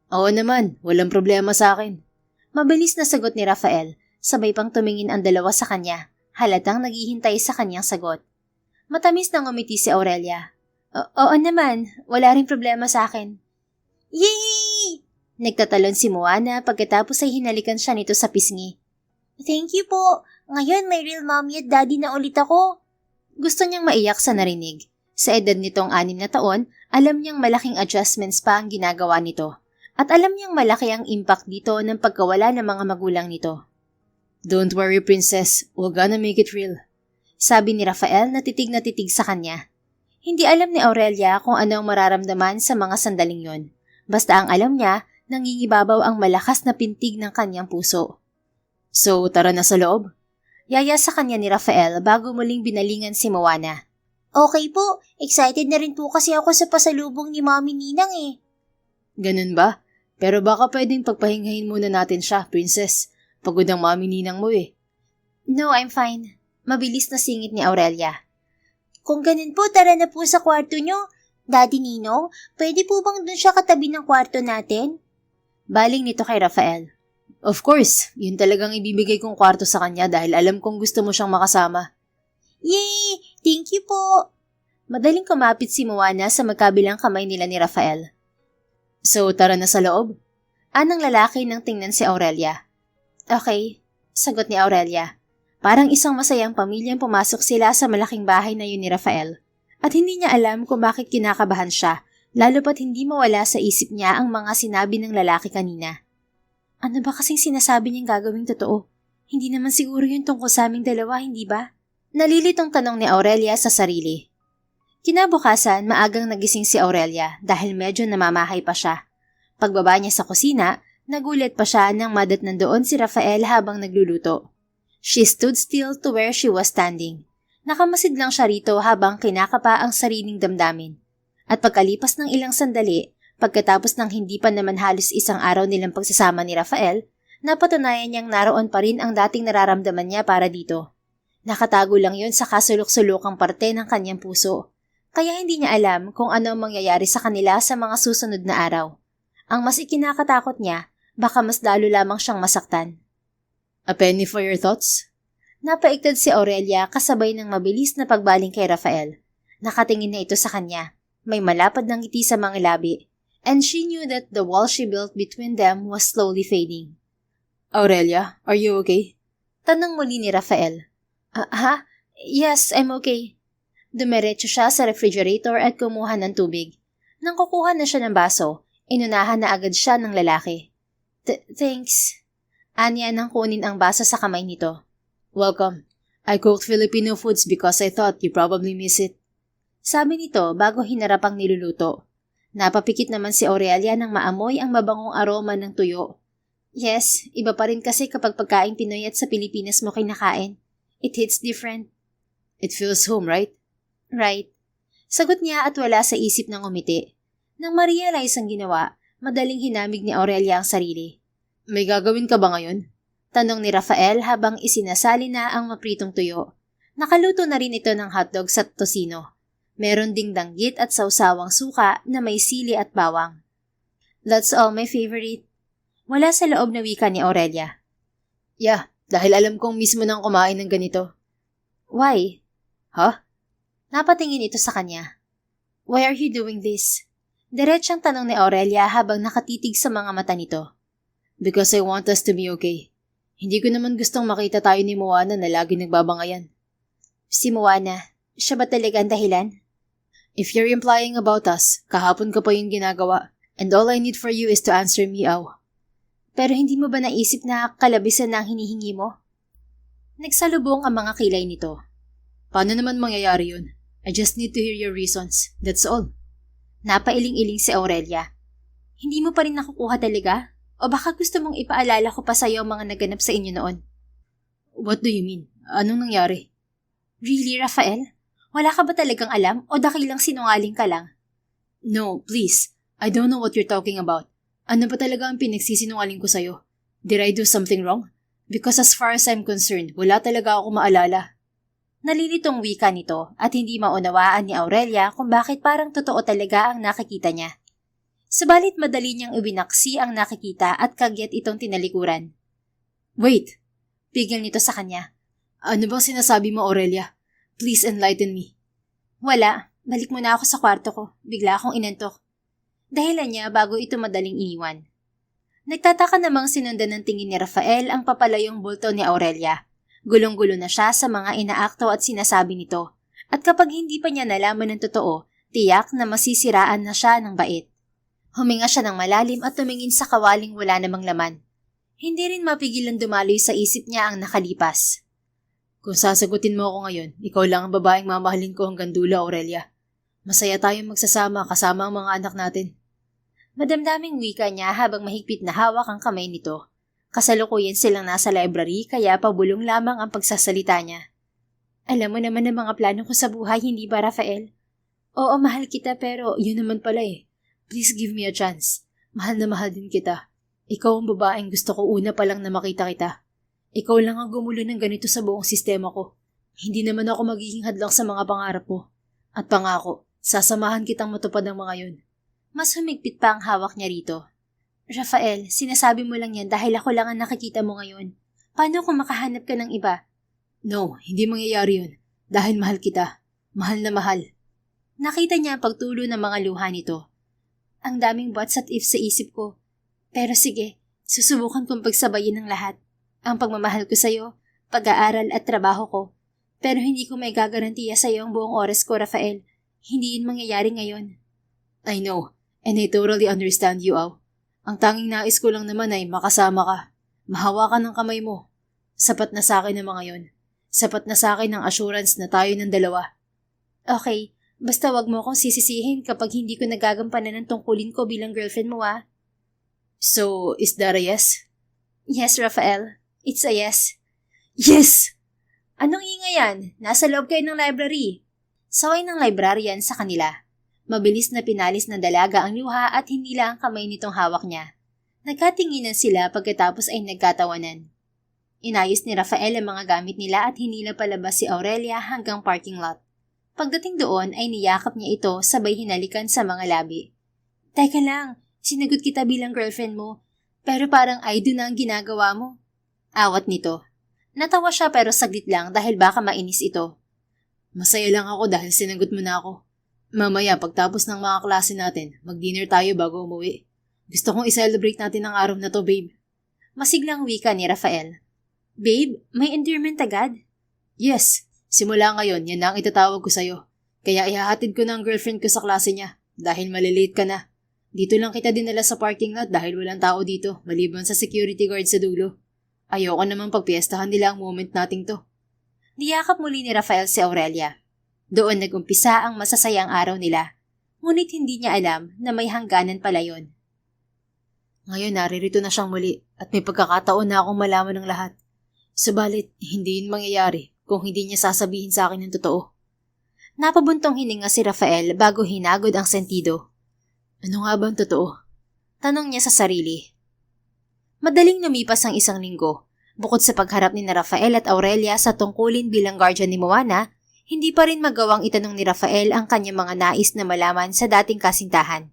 Oo naman, walang problema sa akin. Mabilis na sagot ni Rafael, sabay pang tumingin ang dalawa sa kanya, halatang naghihintay sa kanyang sagot. Matamis na ngumiti si Aurelia. Oo naman, wala ring problema sa akin. Yay! Nagtatalon si Moana pagkatapos ay hinalikan siya nito sa pisngi. Thank you po. Ngayon may real mommy at daddy na ulit ako. Gusto niyang maiyak sa narinig. Sa edad nitong 6 na taon, alam niyang malaking adjustments pa ang ginagawa nito. At alam niyang malaki ang impact dito ng pagkawala ng mga magulang nito. Don't worry, princess. We're gonna make it real. Sabi ni Rafael na titig sa kanya. Hindi alam ni Aurelia kung ano ang mararamdaman sa mga sandaling yon. Basta ang alam niya, nangingibabaw ang malakas na pintig ng kanyang puso. So, tara na sa loob? Yaya sa kanya ni Rafael bago muling binalingan si Moana. Okay po, excited na rin po kasi ako sa pasalubong ni Mami Ninang eh. Ganun ba? Pero baka pwedeng pagpahingahin muna natin siya, princess. Pagod ang Mami Ninang mo eh. No, I'm fine. Mabilis na singit ni Aurelia. Kung ganun po, tara na po sa kwarto nyo. Daddy Ninong, pwede po bang dun siya katabi ng kwarto natin? Baling nito kay Rafael. Of course, yun talagang ibibigay kong kwarto sa kanya dahil alam kong gusto mo siyang makasama. Yay! Thank you po! Madaling kumapit si Moana sa magkabilang kamay nila ni Rafael. So, tara na sa loob? Anang lalaki nang tingnan si Aurelia. Okay, sagot ni Aurelia. Parang isang masayang pamilyang pumasok sila sa malaking bahay na yun ni Rafael. At hindi niya alam kung bakit kinakabahan siya, lalo pat hindi mawala sa isip niya ang mga sinabi ng lalaki kanina. Ano ba kasing sinasabi niyang gagawing totoo? Hindi naman siguro yun tungkol sa aming dalawa, hindi ba? Nalilitong tanong ni Aurelia sa sarili. Kinabukasan, maagang nagising si Aurelia dahil medyo namamahay pa siya. Pagbaba niya sa kusina, nagulat pa siya nang madatnan doon si Rafael habang nagluluto. She stood still to where she was standing. Nakamasid lang siya rito habang kinakapa ang sariling damdamin. At pagkalipas ng ilang sandali, pagkatapos ng hindi pa naman halos isang araw nilang pagsasama ni Rafael, napatunayan niyang naroon pa rin ang dating nararamdaman niya para dito. Nakatago lang yun sa kasulok-sulokang parte ng kanyang puso. Kaya hindi niya alam kung ano ang mangyayari sa kanila sa mga susunod na araw. Ang mas ikinakatakot niya, baka mas lalo lamang siyang masaktan. A penny for your thoughts? Napaiktad si Aurelia kasabay ng mabilis na pagbaling kay Rafael. Nakatingin na ito sa kanya. May malapad ng ngiti sa mga labi. And she knew that the wall she built between them was slowly fading. Aurelia, are you okay? Tanong muli ni Rafael. Ha? Yes, I'm okay. Dumiretso siya sa refrigerator at kumuha ng tubig. Nang kukuha na siya ng baso, inunahan na agad siya ng lalaki. Thanks. Anya nang kunin ang baso sa kamay nito. Welcome. I cooked Filipino foods because I thought you probably miss it. Sabi nito bago hinarap ang niluluto. Napapikit naman si Aurelia nang maamoy ang mabangong aroma ng tuyo. Yes, iba pa rin kasi kapag pagkain Pinoy at sa Pilipinas mo kinakain. It hits different. It feels home, right? Right. Sagot niya at wala sa isip ng umiti. Nang ma-realize ang ginawa, madaling hinamig ni Aurelia ang sarili. May gagawin ka ba ngayon? Tanong ni Rafael habang isinasali na ang mapritong tuyo. Nakaluto na rin ito ng hotdog sa tosino. Meron ding danggit at sausawang suka na may sili at bawang. That's all my favorite. Wala sa loob na wika ni Aurelia. Yeah, dahil alam kong mismo nang kumain ng ganito. Why? Huh? Napatingin ito sa kanya. Why are you doing this? Diretsang tanong ni Aurelia habang nakatitig sa mga mata nito. Because I want us to be okay. Hindi ko naman gustong makita tayo ni Moana na lagi nagbabangayan. Si Moana, siya ba talaga ang dahilan? If you're implying about us, kahapon ka pa yung ginagawa. And all I need for you is to answer me, Aw. Pero hindi mo ba naisip na kalabisan na ang hinihingi mo? Nagsalubong ang mga kilay nito. Paano naman mangyayari yun? I just need to hear your reasons. That's all. Napailing-iling si Aurelia. Hindi mo pa rin nakukuha talaga? O baka gusto mong ipaalala ko pa sa'yo ang mga naganap sa inyo noon? What do you mean? Anong nangyari? Really, Rafael? Wala ka ba talagang alam o dakilang sinungaling ka lang? No, please. I don't know what you're talking about. Ano ba talaga ang pinagsisinungaling ko sa'yo? Did I do something wrong? Because as far as I'm concerned, wala talaga ako maalala. Nalilitong wika nito at hindi maunawaan ni Aurelia kung bakit parang totoo talaga ang nakikita niya. Subalit madali niyang ibinaksi ang nakikita at kagyat itong tinalikuran. Wait! Pigil nito sa kanya. Ano bang sinasabi mo, Aurelia? Please enlighten me. Wala, balik muna ako sa kwarto ko. Bigla akong inantok. Dahilan niya bago ito madaling iniwan. Nagtataka namang sinundan ng tingin ni Rafael ang papalayong bulto ni Aurelia. Gulong-gulo na siya sa mga inaakto at sinasabi nito. At kapag hindi pa niya nalaman ng totoo, tiyak na masisiraan na siya ng bait. Huminga siya ng malalim at tumingin sa kawaling wala namang laman. Hindi rin mapigilan dumaloy sa isip niya ang nakalipas. Kung sasagutin mo ako ngayon, ikaw lang ang babaeng mamahalin ko hanggang dulo, Aurelia. Masaya tayong magsasama kasama ang mga anak natin. Madamdaming wika niya habang mahigpit na hawak ang kamay nito. Kasalukuyan silang nasa library kaya pabulong lamang ang pagsasalita niya. Alam mo naman ang mga plano ko sa buhay, hindi ba, Rafael? Oo, mahal kita pero yun naman pala eh. Please give me a chance. Mahal na mahal din kita. Ikaw ang babaeng gusto ko una pa lang na makita kita. Ikaw lang ang gumulo ng ganito sa buong sistema ko. Hindi naman ako magiging hadlang sa mga pangarap mo. At pangako, sasamahan kitang matupad ang mga yun. Mas humigpit pa ang hawak niya rito. Rafael, sinasabi mo lang yan dahil ako lang ang nakikita mo ngayon. Paano kung makahanap ka ng iba? No, hindi mangyayari yun. Dahil mahal kita. Mahal na mahal. Nakita niya ang pagtulo ng mga luha nito. Ang daming buts at ifs sa isip ko. Pero sige, susubukan kong pagsabayin ng lahat. Ang pagmamahal ko sa'yo, pag-aaral at trabaho ko. Pero hindi ko may gagarantiya sa'yo ang buong oras ko, Rafael. Hindi yun mangyayari ngayon. I know, and I totally understand you, Au. Ang tanging nais ko lang naman ay makasama ka. Mahawakan ng kamay mo. Sapat na sa akin ang mga yun. Sapat na sa akin ang assurance na tayo ng dalawa. Okay, basta wag mo akong sisisihin kapag hindi ko nagagampanan ng tungkulin ko bilang girlfriend mo, ah. So, is that a yes? Yes, Rafael. It's a yes. Yes! Anong ingay yan? Nasa loob kayo ng library. Saway ng librarian sa kanila. Mabilis na pinalis ng dalaga ang luha at hindi lang ang kamay nitong hawak niya. Nagkatinginan sila pagkatapos ay nagkatawanan. Inayos ni Rafael ang mga gamit nila at hinila palabas si Aurelia hanggang parking lot. Pagdating doon ay niyakap niya ito sabay hinalikan sa mga labi. Teka lang, sinagot kita bilang girlfriend mo, pero parang ay do na ang ginagawa mo. Awat nito. Natawa siya pero saglit lang dahil baka mainis ito. Masaya lang ako dahil sinagot mo na ako. Mamaya pagtapos ng mga klase natin, mag-dinner tayo bago umuwi. Gusto kong i-celebrate natin ang araw na to, babe. Masiglang wika ni Rafael. Babe, may endearment agad? Yes, simula ngayon yan na ang itatawag ko sa'yo. Kaya ihahatid ko na ang girlfriend ko sa klase niya dahil malilate ka na. Dito lang kita dinala sa parking lot dahil walang tao dito maliban sa security guard sa dulo. Ayoko namang pagpiestahan nila ang moment nating to. Niyakap muli ni Rafael si Aurelia. Doon nag-umpisa ang masasayang araw nila. Ngunit hindi niya alam na may hangganan pala yon. Ngayon naririto na siyang muli at may pagkakataon na akong malaman ng lahat. Subalit, hindi yun mangyayari kung hindi niya sasabihin sa akin ng totoo. Napabuntong hininga si Rafael bago hinagod ang sentido. Ano nga ba ang totoo? Tanong niya sa sarili. Madaling lumipas ang isang linggo. Bukod sa pagharap ni Rafael at Aurelia sa tungkulin bilang guardian ni Moana, hindi pa rin magawang itanong ni Rafael ang kanyang mga nais na malaman sa dating kasintahan.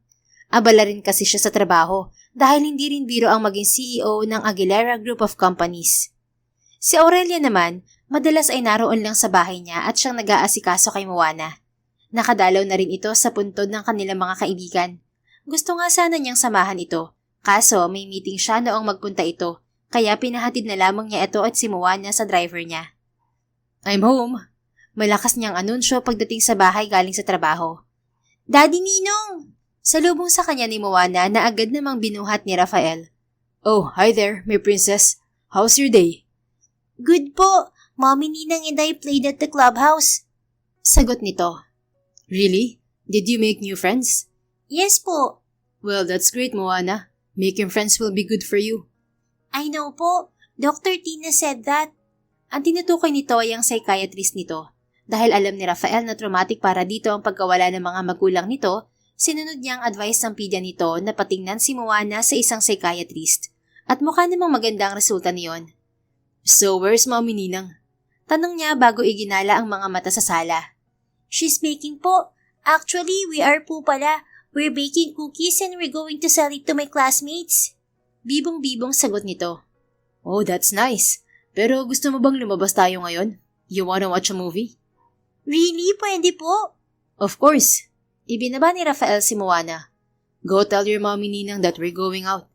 Abala rin kasi siya sa trabaho dahil hindi rin biro ang maging CEO ng Aguilera Group of Companies. Si Aurelia naman, madalas ay naroon lang sa bahay niya at siyang nag-aasikaso kay Moana. Nakadalaw na rin ito sa puntod ng kanilang mga kaibigan. Gusto nga sana niyang samahan ito. Kaso may meeting siya noong magpunta ito, kaya pinahatid na lamang niya ito at si Moana sa driver niya. I'm home. Malakas niyang anunsyo pagdating sa bahay galing sa trabaho. Daddy Ninong! Salubong sa kanya ni Moana na agad namang binuhat ni Rafael. Oh, hi there, my princess. How's your day? Good po. Mommy Ninang and I played at the clubhouse. Sagot nito. Really? Did you make new friends? Yes po. Well, that's great, Moana. Making friends will be good for you. I know po. Dr. Tina said that. Ang tinutukoy nito ay ang psychiatrist nito. Dahil alam ni Rafael na traumatic para dito ang pagkawala ng mga magulang nito, sinunod niya ang advice ng pidya nito na patingnan si Moana sa isang psychiatrist. At mukha namang maganda ang resulta niyon. So, where's Mommy Ninang? Tanong niya bago iginala ang mga mata sa sala. She's baking po. Actually, we are po pala. We're baking cookies and we're going to sell it to my classmates. Bibong-bibong sagot nito. Oh, that's nice. Pero gusto mo bang lumabas tayo ngayon? You wanna watch a movie? Really? Pwede po? Of course. Ibinaba ni Rafael si Moana. Go tell your mommy Ninang that we're going out.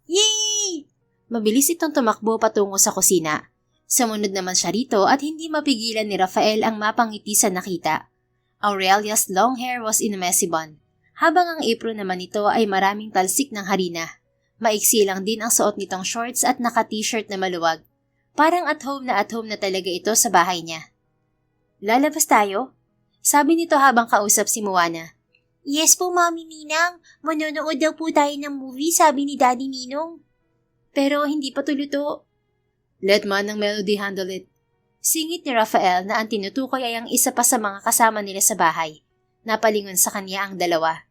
Yay! Mabilis itong tumakbo patungo sa kusina. Sumunod naman siya rito at hindi mapigilan ni Rafael ang mapangiti sa nakita. Aurelia's long hair was in a messy bun, habang ang apron naman nito ay maraming talsik ng harina. Maiksi lang din ang suot nitong shorts at naka-t-shirt na maluwag. Parang at home na talaga ito sa bahay niya. Lalabas tayo? Sabi nito habang kausap si Moana. Yes po, Mami Ninang. Manonood daw po tayo ng movie, sabi ni Daddy Ninong. Pero hindi pa tuluto. Let Manang Melody handle it. Singit ni Rafael na ang tinutukoy ay ang isa pa sa mga kasama nila sa bahay. Napalingon sa kanya ang dalawa.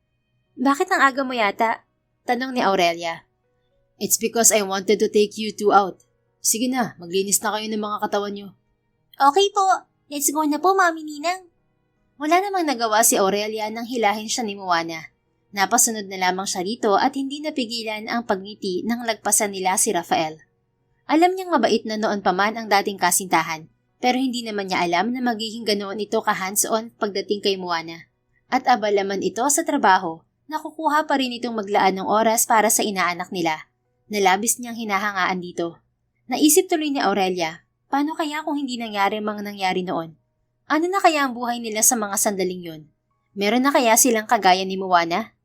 Bakit ang aga mo yata? Tanong ni Aurelia. It's because I wanted to take you two out. Sige na, maglinis na kayo ng mga katawan nyo. Okay po. Let's go na po, Mami Ninang. Wala namang nagawa si Aurelia nang hilahin siya ni Moana. Napasunod na lamang siya rito at hindi napigilan ang pagngiti nang lagpasan nila si Rafael. Alam niyang mabait na noon pa man ang dating kasintahan, pero hindi naman niya alam na magiging ganoon ito ka-hands-on pagdating kay Moana. At abala man ito sa trabaho, nakukuha pa rin itong maglaan ng oras para sa inaanak nila. Nalabis niyang hinahangaan dito. Naisip tuloy ni Aurelia, paano kaya kung hindi nangyari mga nangyari noon? Ano na kaya ang buhay nila sa mga sandaling yun? Meron na kaya silang kagaya ni Moana?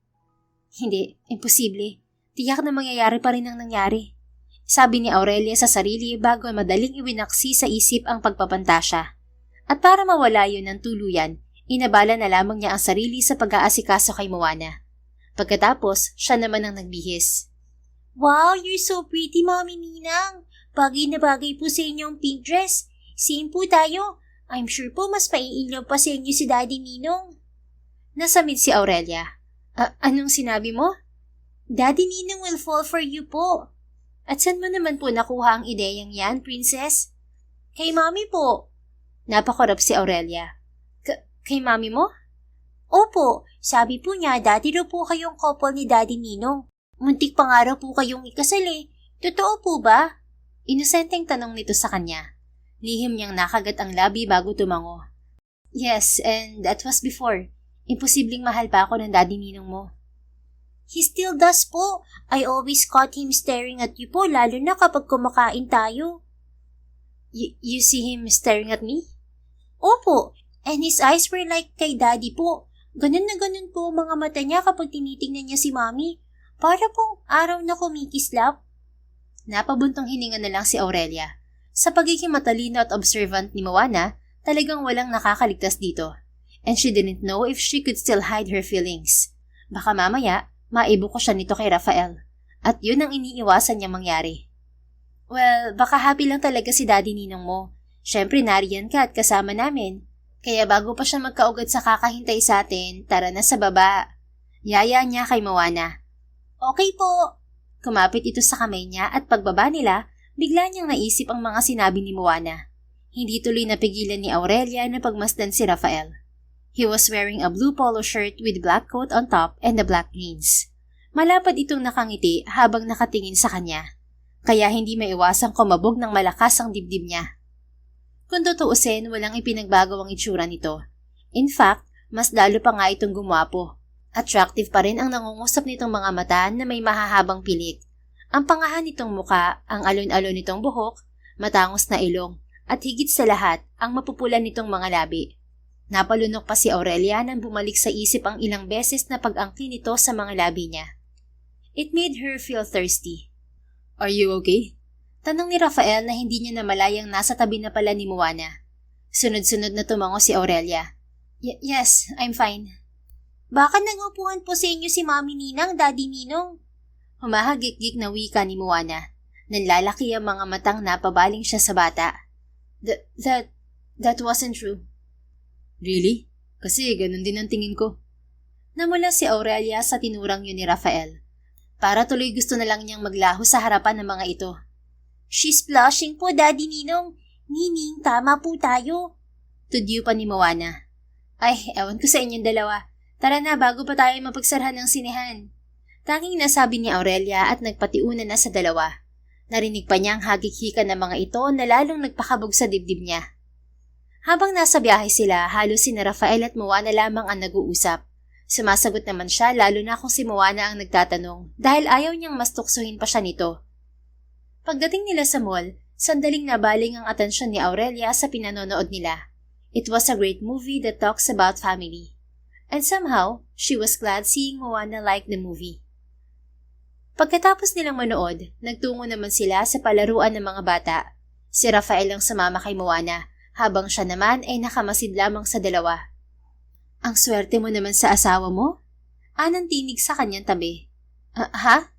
Hindi, imposible. Tiyak na mangyayari pa rin ang nangyari. Sabi ni Aurelia sa sarili bago madaling iwinaksi sa isip ang pagpapantasya. At para mawala yun ng tuluyan, inabala na lamang niya ang sarili sa pag-aasikaso kay Moana. Pagkatapos, siya naman ang nagbihis. Wow, you're so pretty, Mami Ninang. Bagay na bagay po sa inyong pink dress. Same po tayo. I'm sure po mas maiilaw pa sa inyo si Daddy Ninong. Nasamid si Aurelia. Anong sinabi mo? Daddy Ninong will fall for you po. At saan mo naman po nakuha ang ideyang yan, Princess? Kay Mami po. Napakorap si Aurelia. Kay Mami mo? Opo, sabi po niya dati raw po kayong couple ni Daddy Ninong. Muntik pa nga raw po kayong ikasal eh. Totoo po ba? Inosenteng tanong nito sa kanya. Lihim niyang nakagat ang labi bago tumango. Yes, and that was before. Imposibleng mahal pa ako ng Daddy Ninong mo. He still does po. I always caught him staring at you po, lalo na kapag kumakain tayo. You see him staring at me? Opo, and his eyes were like kay Daddy po. Ganun na ganun po mga mata niya kapag tinitingnan niya si Mami. Para pong araw na kumikislap. Napabuntong hininga na lang si Aurelia. Sa pagiging matalino at observant ni Moana, talagang walang nakakaligtas dito. And she didn't know if she could still hide her feelings. Baka mamaya, maibuko siya nito kay Rafael. At yun ang iniiwasan niya mangyari. Well, baka happy lang talaga si Daddy Ninong mo. Siyempre nariyan ka at kasama namin. Kaya bago pa siya magkaugad sa kakahintay sa atin, tara na sa baba. Yaya niya kay Moana. Okay po. Kumapit ito sa kamay niya at pagbaba nila, bigla niyang naisip ang mga sinabi ni Moana. Hindi tuloy napigilan ni Aurelia na pagmasdan si Rafael. He was wearing a blue polo shirt with black coat on top and the black jeans. Malapad itong nakangiti habang nakatingin sa kanya. Kaya hindi maiwasang kumabog ng malakas ang dibdib niya. Kung tutuusin, walang ipinagbago ang itsura nito. In fact, mas lalo pa nga itong gumwapo. Attractive pa rin ang nangungusap nitong mga mata na may mahahabang pilik. Ang pangahan nitong muka, ang alon-alon nitong buhok, matangos na ilong, at higit sa lahat, ang mapupulan nitong mga labi. Napalunok pa si Aurelia nang bumalik sa isip ang ilang beses na pag-angkin nito sa mga labi niya. It made her feel thirsty. Are you okay? Tanong ni Rafael na hindi niya namalayang nasa tabi na pala ni Moana. Sunod-sunod na tumango si Aurelia. Yes, I'm fine. Baka nangupuhan po sa inyo si Mami Ninang, Daddy Ninong. Humahagik-gik na wika ni Moana. Nanlalaki ang mga matang napabaling siya sa bata. That wasn't true. Really? Kasi ganun din ang tingin ko. Namula si Aurelia sa tinurang yun ni Rafael. Para tuloy gusto na lang niyang maglaho sa harapan ng mga ito. She's blushing po, Daddy Ninong. Nining, tama po tayo. Tudyo pa ni Moana. Ay, ewan ko sa inyong dalawa. Tara na bago pa tayo mapagsarhan ng sinehan. Tanging nasabi ni Aurelia at nagpatiuna na sa dalawa. Narinig pa niya ang hagik-hika ng mga ito na lalong nagpakabog sa dibdib niya. Habang nasa biyahe sila, halos sina Rafael at Moana lamang ang nag-uusap. Sumasagot naman siya lalo na kung si Moana ang nagtatanong dahil ayaw niyang mas tuksuhin pa siya nito. Pagdating nila sa mall, sandaling nabaling ang atensyon ni Aurelia sa pinanonood nila. It was a great movie that talks about family. And somehow, she was glad seeing Moana like the movie. Pagkatapos nilang manood, nagtungo naman sila sa palaruan ng mga bata. Si Rafael ang sumama kay Moana, habang siya naman ay nakamasid lamang sa dalawa. Ang swerte mo naman sa asawa mo? Anang tinig sa kanyang tabi. Ha?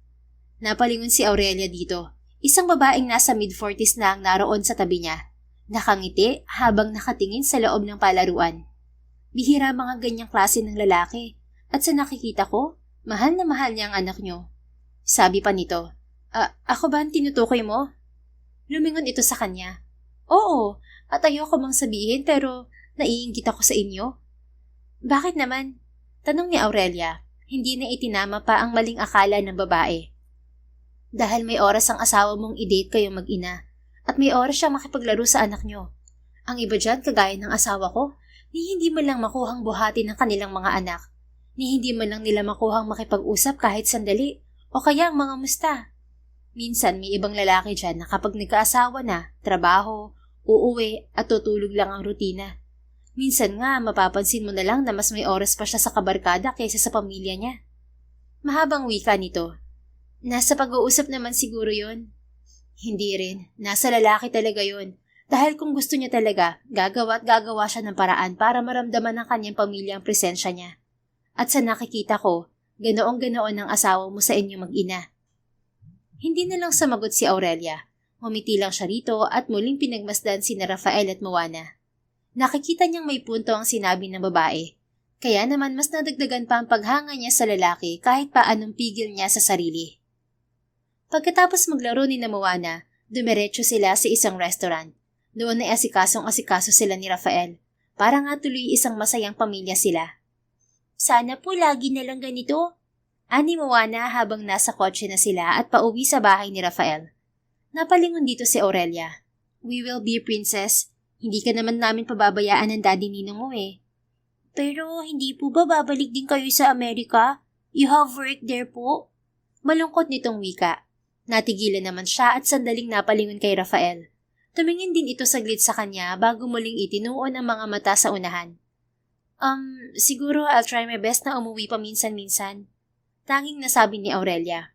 Napalingon si Aurelia dito. Isang babaeng nasa mid-40s na ang naroon sa tabi niya. Nakangiti habang nakatingin sa loob ng palaruan. Bihira mga ganyang klase ng lalaki. At sa nakikita ko, mahal na mahal niya ang anak niyo. Sabi pa nito, ako ba ang tinutukoy mo? Lumingon ito sa kanya. Oo, at ayoko mang sabihin pero naiinggit ako sa inyo. Bakit naman? Tanong ni Aurelia, hindi na itinama pa ang maling akala ng babae. Dahil may oras ang asawa mong i-date kayong mag-ina at may oras siyang makipaglaro sa anak nyo. Ang iba dyan, kagaya ng asawa ko, ni hindi man lang makuhang buhati ng kanilang mga anak, ni hindi man lang nila makuhang makipag-usap kahit sandali, o kaya ang mga musta. Minsan may ibang lalaki dyan na kapag nagkaasawa na, trabaho, uuwi at tutulog lang ang rutina. Minsan nga mapapansin mo na lang na mas may oras pa siya sa kabarkada kaysa sa pamilya niya. Mahabang wika nito. Nasa pag-uusap naman siguro yon. Hindi rin, nasa lalaki talaga yon. Dahil kung gusto niya talaga, gagawa at gagawa siya ng paraan para maramdaman ng kanyang pamilya ang presensya niya. At sa nakikita ko, ganoong-ganoon ang asawa mo sa inyo mag-ina. Hindi na lang sumagot si Aurelia. Ngumiti lang siya rito at muling pinagmasdan sina Rafael at Moana. Nakikita niyang may punto ang sinabi ng babae. Kaya naman mas nadagdagan pa ang paghanga niya sa lalaki kahit pa anong pigil niya sa sarili. Pagkatapos maglaro ni Moana, dumiretso sila sa isang restaurant. Doon ay asikasong-asikaso sila ni Rafael. Para nga tuloy isang masayang pamilya sila. Sana po lagi na lang ganito. Ani Moana habang nasa kotse na sila at pauwi sa bahay ni Rafael. Napalingon dito si Aurelia. We will be, princess. Hindi ka naman namin pababayaan ng daddy ninong mo eh. Pero hindi po ba babalik din kayo sa Amerika? You have work there po? Malungkot nitong wika. Natigilan naman siya at sandaling napalingon kay Rafael. Tumingin din ito saglit sa kanya bago muling itinuon ang mga mata sa unahan. Siguro I'll try my best na umuwi paminsan-minsan. Tanging nasabi ni Aurelia.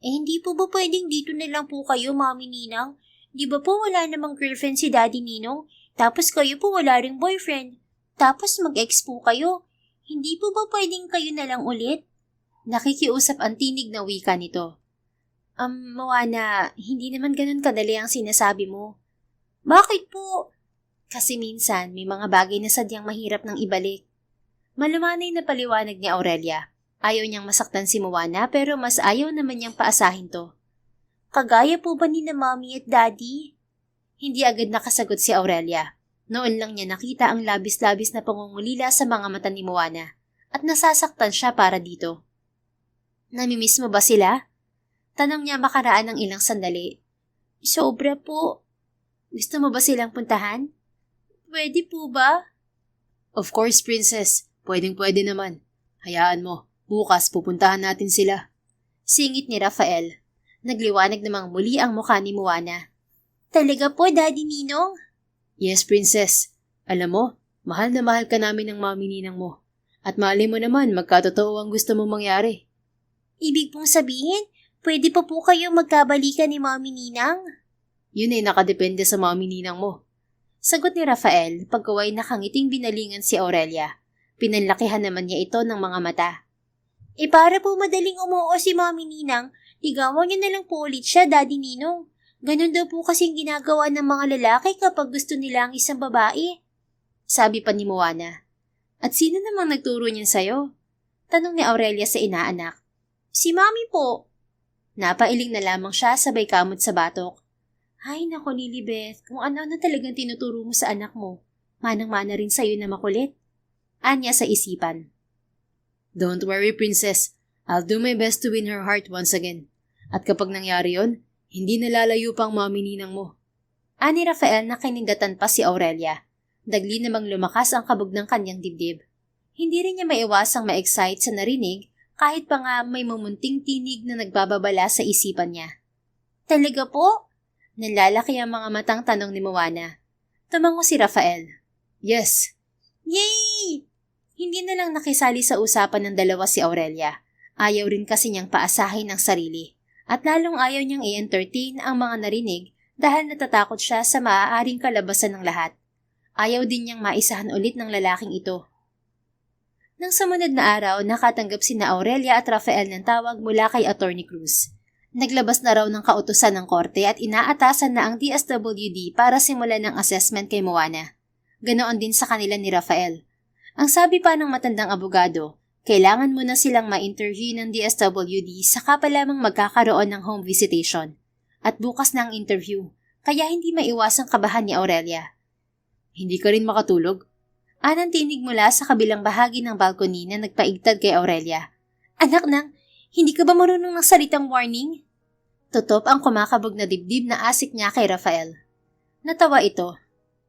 Hindi po ba pwedeng dito na lang po kayo, Mami Ninang? Di ba po wala namang girlfriend si Daddy Ninong? Tapos kayo po wala ring boyfriend. Tapos mag-ex po kayo. Hindi po ba pwedeng kayo na lang ulit? Nakikiusap ang tinig na wika nito. Moana, hindi naman ganun kadali ang sinasabi mo. Bakit po? Kasi minsan may mga bagay na sadyang mahirap nang ibalik. Malumanay na paliwanag ni Aurelia. Ayaw niyang masaktan si Moana pero mas ayaw naman niyang paasahin to. Kagaya po ba ni na Mommy at Daddy? Hindi agad nakasagot si Aurelia. Noon lang niya nakita ang labis-labis na pangungulila sa mga mata ni Moana at nasasaktan siya para dito. Namimiss mo ba sila? Tanong niya makaraan ng ilang sandali. Sobra po. Gusto mo ba silang puntahan? Pwede po ba? Of course, princess. Pwedeng-pwede naman. Hayaan mo. Bukas pupuntahan natin sila. Singit ni Rafael. Nagliwanag namang muli ang mukha ni Moana. Talaga po, Daddy Ninong? Yes, princess. Alam mo, mahal na mahal ka namin ng mami ninang mo. At mali mo naman magkatotoo ang gusto mong mangyari. Ibig pong sabihin, pwede pa po kayo magkabalikan ni Mami Ninang? Yun ay nakadepende sa mami ninang mo. Sagot ni Rafael pagkaway nakangiting binalingan si Aurelia. Pinanlakihan naman niya ito ng mga mata. Para po madaling umuo si Mami Ninang, ligawan niyo na lang po ulit siya, Daddy Ninong. Ganun daw po kasing ginagawa ng mga lalaki kapag gusto nila ang isang babae. Sabi pa ni Moana. At sino namang nagturo niyan sa'yo? Tanong ni Aurelia sa inaanak. Si Mami po. Napailing na lamang siya sabay kamot sa batok. Ay nako Lilibeth, kung ano na talagang tinuturo mo sa anak mo. Manang-mana rin sa'yo na makulit. Anya sa isipan. Don't worry, princess. I'll do my best to win her heart once again. At kapag nangyari yon, hindi nalalayo pang mami ninang mo. Ani Rafael na kinindatan pa si Aurelia. Dagli namang lumakas ang kabog ng kanyang dibdib. Hindi rin niya maiwasang ma-excite sa narinig kahit pa nga may mumunting tinig na nagbababala sa isipan niya. Talaga po? Nalalaki ang mga matang tanong ni Moana. Tumango si Rafael. Yes. Yay! Hindi na lang nakisali sa usapan ng dalawa si Aurelia. Ayaw rin kasi niyang paasahin ang sarili. At lalong ayaw niyang i-entertain ang mga narinig dahil natatakot siya sa maaaring kalabasan ng lahat. Ayaw din niyang maisahan ulit ng lalaking ito. Nang sumunod na araw, nakatanggap sina Aurelia at Rafael ng tawag mula kay Attorney Cruz. Naglabas na raw ng kautusan ng korte at inaatasan na ang DSWD para simulan ng assessment kay Moana. Ganoon din sa kanila ni Rafael. Ang sabi pa ng matandang abogado, kailangan muna silang ma-interview ng DSWD saka pa lamang magkakaroon ng home visitation. At bukas na ang interview, kaya hindi maiwasang kabahan ni Aurelia. Hindi ka rin makatulog? Anang tinig mula sa kabilang bahagi ng balcony na nagpaigtad kay Aurelia. Anak nang, hindi ka ba marunong ng salitang warning? Tutop ang kumakabog na dibdib na asik niya kay Rafael. Natawa ito.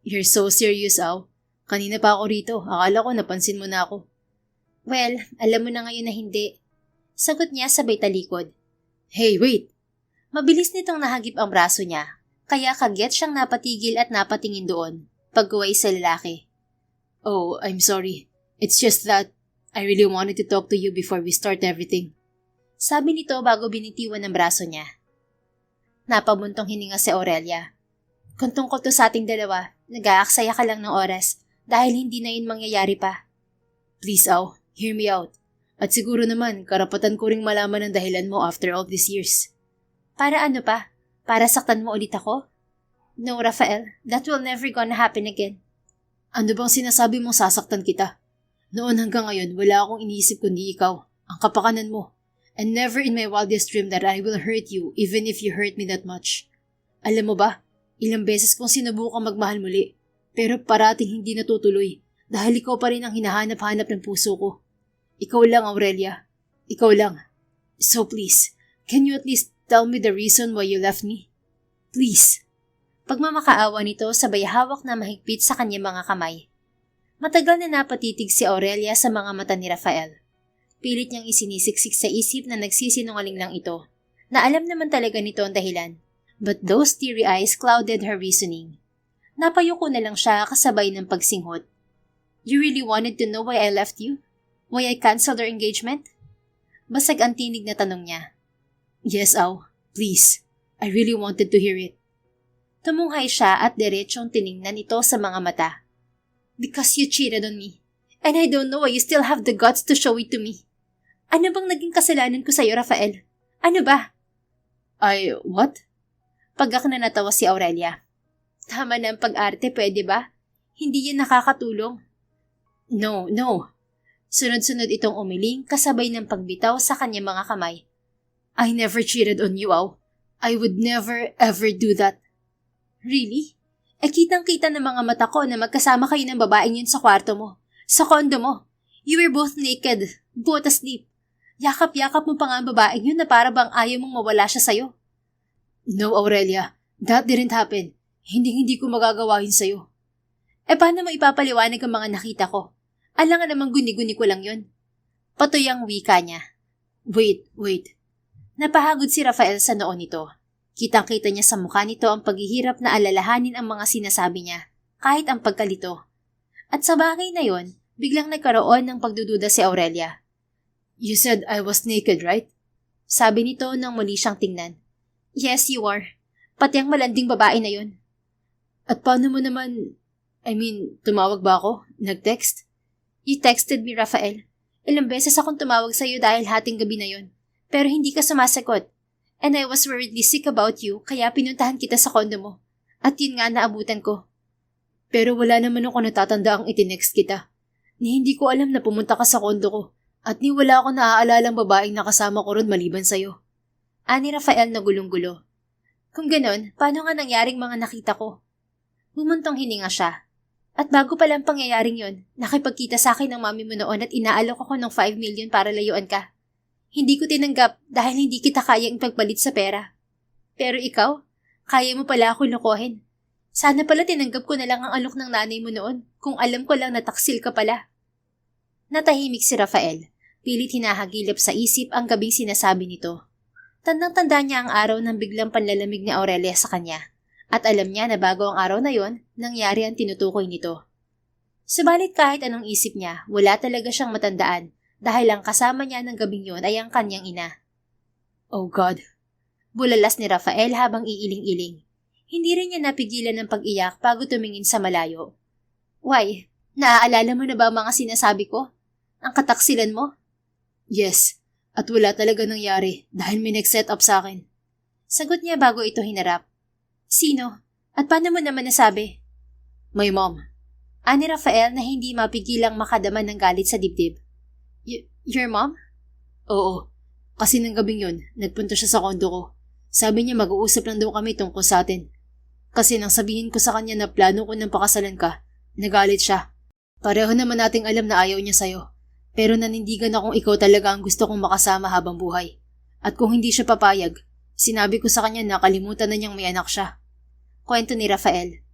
You're so serious, Aw. Kanina pa ako rito. Akala ko napansin mo na ako. Well, alam mo na ngayon na hindi. Sagot niya sabay talikod. Hey, wait! Mabilis nitong nahagip ang braso niya, kaya kagyat siyang napatigil at napatingin doon, pagkuway sa lalaki. Oh, I'm sorry. It's just that I really wanted to talk to you before we start everything. Sabi nito bago binitiwan ng braso niya. Napabuntong hininga si Aurelia. Kung tungkol to sa ating dalawa, nag-aaksaya ka lang ng oras dahil hindi na yun mangyayari pa. Please, Aw, hear me out. At siguro naman, karapatan ko ring malaman ang dahilan mo after all these years. Para ano pa? Para saktan mo ulit ako? No, Rafael, that will never gonna happen again. Ano bang sinasabi mong sasaktan kita? Noon hanggang ngayon, wala akong iniisip kundi ikaw, ang kapakanan mo. And never in my wildest dream that I will hurt you even if you hurt me that much. Alam mo ba, ilang beses kong sinubukang magmahal muli, pero parating hindi natutuloy dahil ikaw pa rin ang hinahanap-hanap ng puso ko. Ikaw lang, Aurelia. Ikaw lang. So please, can you at least tell me the reason why you left me? Please. Pagmamakaawa nito sabay hawak na mahigpit sa kanyang mga kamay. Matagal na napatitig si Aurelia sa mga mata ni Rafael. Pilit niyang isinisiksik sa isip na nagsisinungaling lang ito, na alam naman talaga nito ang dahilan. But those teary eyes clouded her reasoning. Napayuko na lang siya kasabay ng pagsinghot. You really wanted to know why I left you? Why I canceled our engagement? Basag ang tinig na tanong niya. Yes, Aw. Please. I really wanted to hear it. Tumunghay siya at diretsong tiningnan ito sa mga mata. Because you cheated on me. And I don't know why you still have the guts to show it to me. Ano bang naging kasalanan ko sa'yo, Rafael? Ano ba? What? Pagak na natawa si Aurelia. Tama na ang pag-arte, pwede ba? Hindi yan nakakatulong. No. Sunod-sunod itong umiling kasabay ng pagbitaw sa kanyang mga kamay. I never cheated on you, Aw. I would never ever do that. Really? Kitang-kita ng mga mata ko na magkasama kayo ng babaeng yun sa kwarto mo. Sa kondo mo. You were both naked, both asleep. Yakap-yakap mo pa nga ang babaeng yun na para bang ayaw mong mawala siya sa'yo. No, Aurelia. That didn't happen. Hindi ko magagawa yun sa'yo. Paano mo ipapaliwanag ang mga nakita ko? Alangan namang guni-guni ko lang yun. Patoy ang wika niya. Wait. Napahagod si Rafael sa noon nito. Kitang-kita niya sa mukha nito ang paghihirap na alalahanin ang mga sinasabi niya, kahit ang pagkalito. At sa bagay na yon, biglang nagkaroon ng pagdududa si Aurelia. You said I was naked, right? Sabi nito nang muli siyang tingnan. Yes, you are. Pati ang malanding babae na yon. At paano mo naman, tumawag ba ako? Nag-text? You texted me, Rafael. Ilang beses akong tumawag sa'yo dahil hating gabi na yon. Pero hindi ka sumasagot. And I was worriedly sick about you, kaya pinuntahan kita sa kondo mo. At yun nga naabutan ko. Pero wala naman ako natatanda ang itinext kita. Ni hindi ko alam na pumunta ka sa kondo ko. At ni wala ako naaalalang babaeng nakasama ko ron maliban sa'yo. Ani Rafael na gulong-gulo. Kung ganon, paano nga nangyaring mga nakita ko? Bumuntong hininga siya. At bago palang pangyayaring yon, nakipagkita sa akin ng mami mo noon at inaalok ako ng 5 million para layuan ka. Hindi ko tinanggap dahil hindi kita kayang ipagpalit sa pera. Pero ikaw, kaya mo pala ako lokohin. Sana pala tinanggap ko na lang ang alok ng nanay mo noon, kung alam ko lang na taksil ka pala. Natahimik si Rafael, pilit hinahagilap sa isip ang gabing sinasabi nito. Tandang-tanda niya ang araw ng biglang panlalamig ni Aurelia sa kanya, at alam niya na bago ang araw na yon, nangyari ang tinutukoy nito. Subalit kahit anong isip niya, wala talaga siyang matandaan dahil ang kasama niya ng gabing yon ay ang kanyang ina. Oh God! Bulalas ni Rafael habang iiling-iling. Hindi rin niya napigilan ng pag-iyak bago tumingin sa malayo. Why? Naaalala mo na ba ang mga sinasabi ko? Ang kataksilan mo? Yes, at wala talaga nangyari dahil may nag-set up sa akin. Sagot niya bago ito hinarap. Sino? At paano mo naman nasabi? My mom. Ani Rafael na hindi mapigilang makadama ng galit sa dibdib. Your mom? Oo, kasi ng gabing yun, nagpunta siya sa kondo ko. Sabi niya mag-uusap lang daw kami tungkol sa atin. Kasi nang sabihin ko sa kanya na plano ko nang pakasalan ka, nagalit siya. Pareho naman nating alam na ayaw niya sa'yo. Pero nanindigan akong ikaw talaga ang gusto kong makasama habang buhay. At kung hindi siya papayag, sinabi ko sa kanya na kalimutan na niyang may anak siya. Kwento ni Rafael.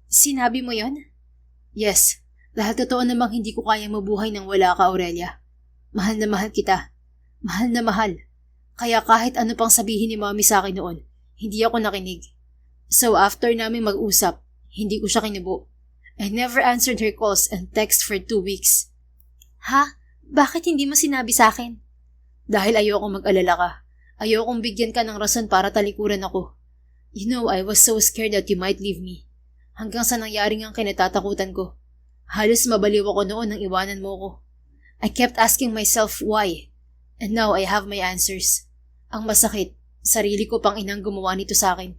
Sinabi mo yon? Yes, dahil totoo namang hindi ko kayang mabuhay nang wala ka, Aurelia. Mahal na mahal kita. Mahal na mahal. Kaya kahit ano pang sabihin ni Mommy sa akin noon, hindi ako nakinig. So after namin mag-usap, hindi ko siya kinubo. I never answered her calls and texts for 2 weeks. Ha? Bakit hindi mo sinabi sa akin? Dahil ayokong mag-alala ka. Ayokong bigyan ka ng rason para talikuran ako. You know, I was so scared that you might leave me. Hanggang sa nangyaring ang kinatatakutan ko. Halos mabaliw ako noon nang iwanan mo ko. I kept asking myself why. And now I have my answers. Ang masakit, sarili ko pang inang gumawa nito sa akin.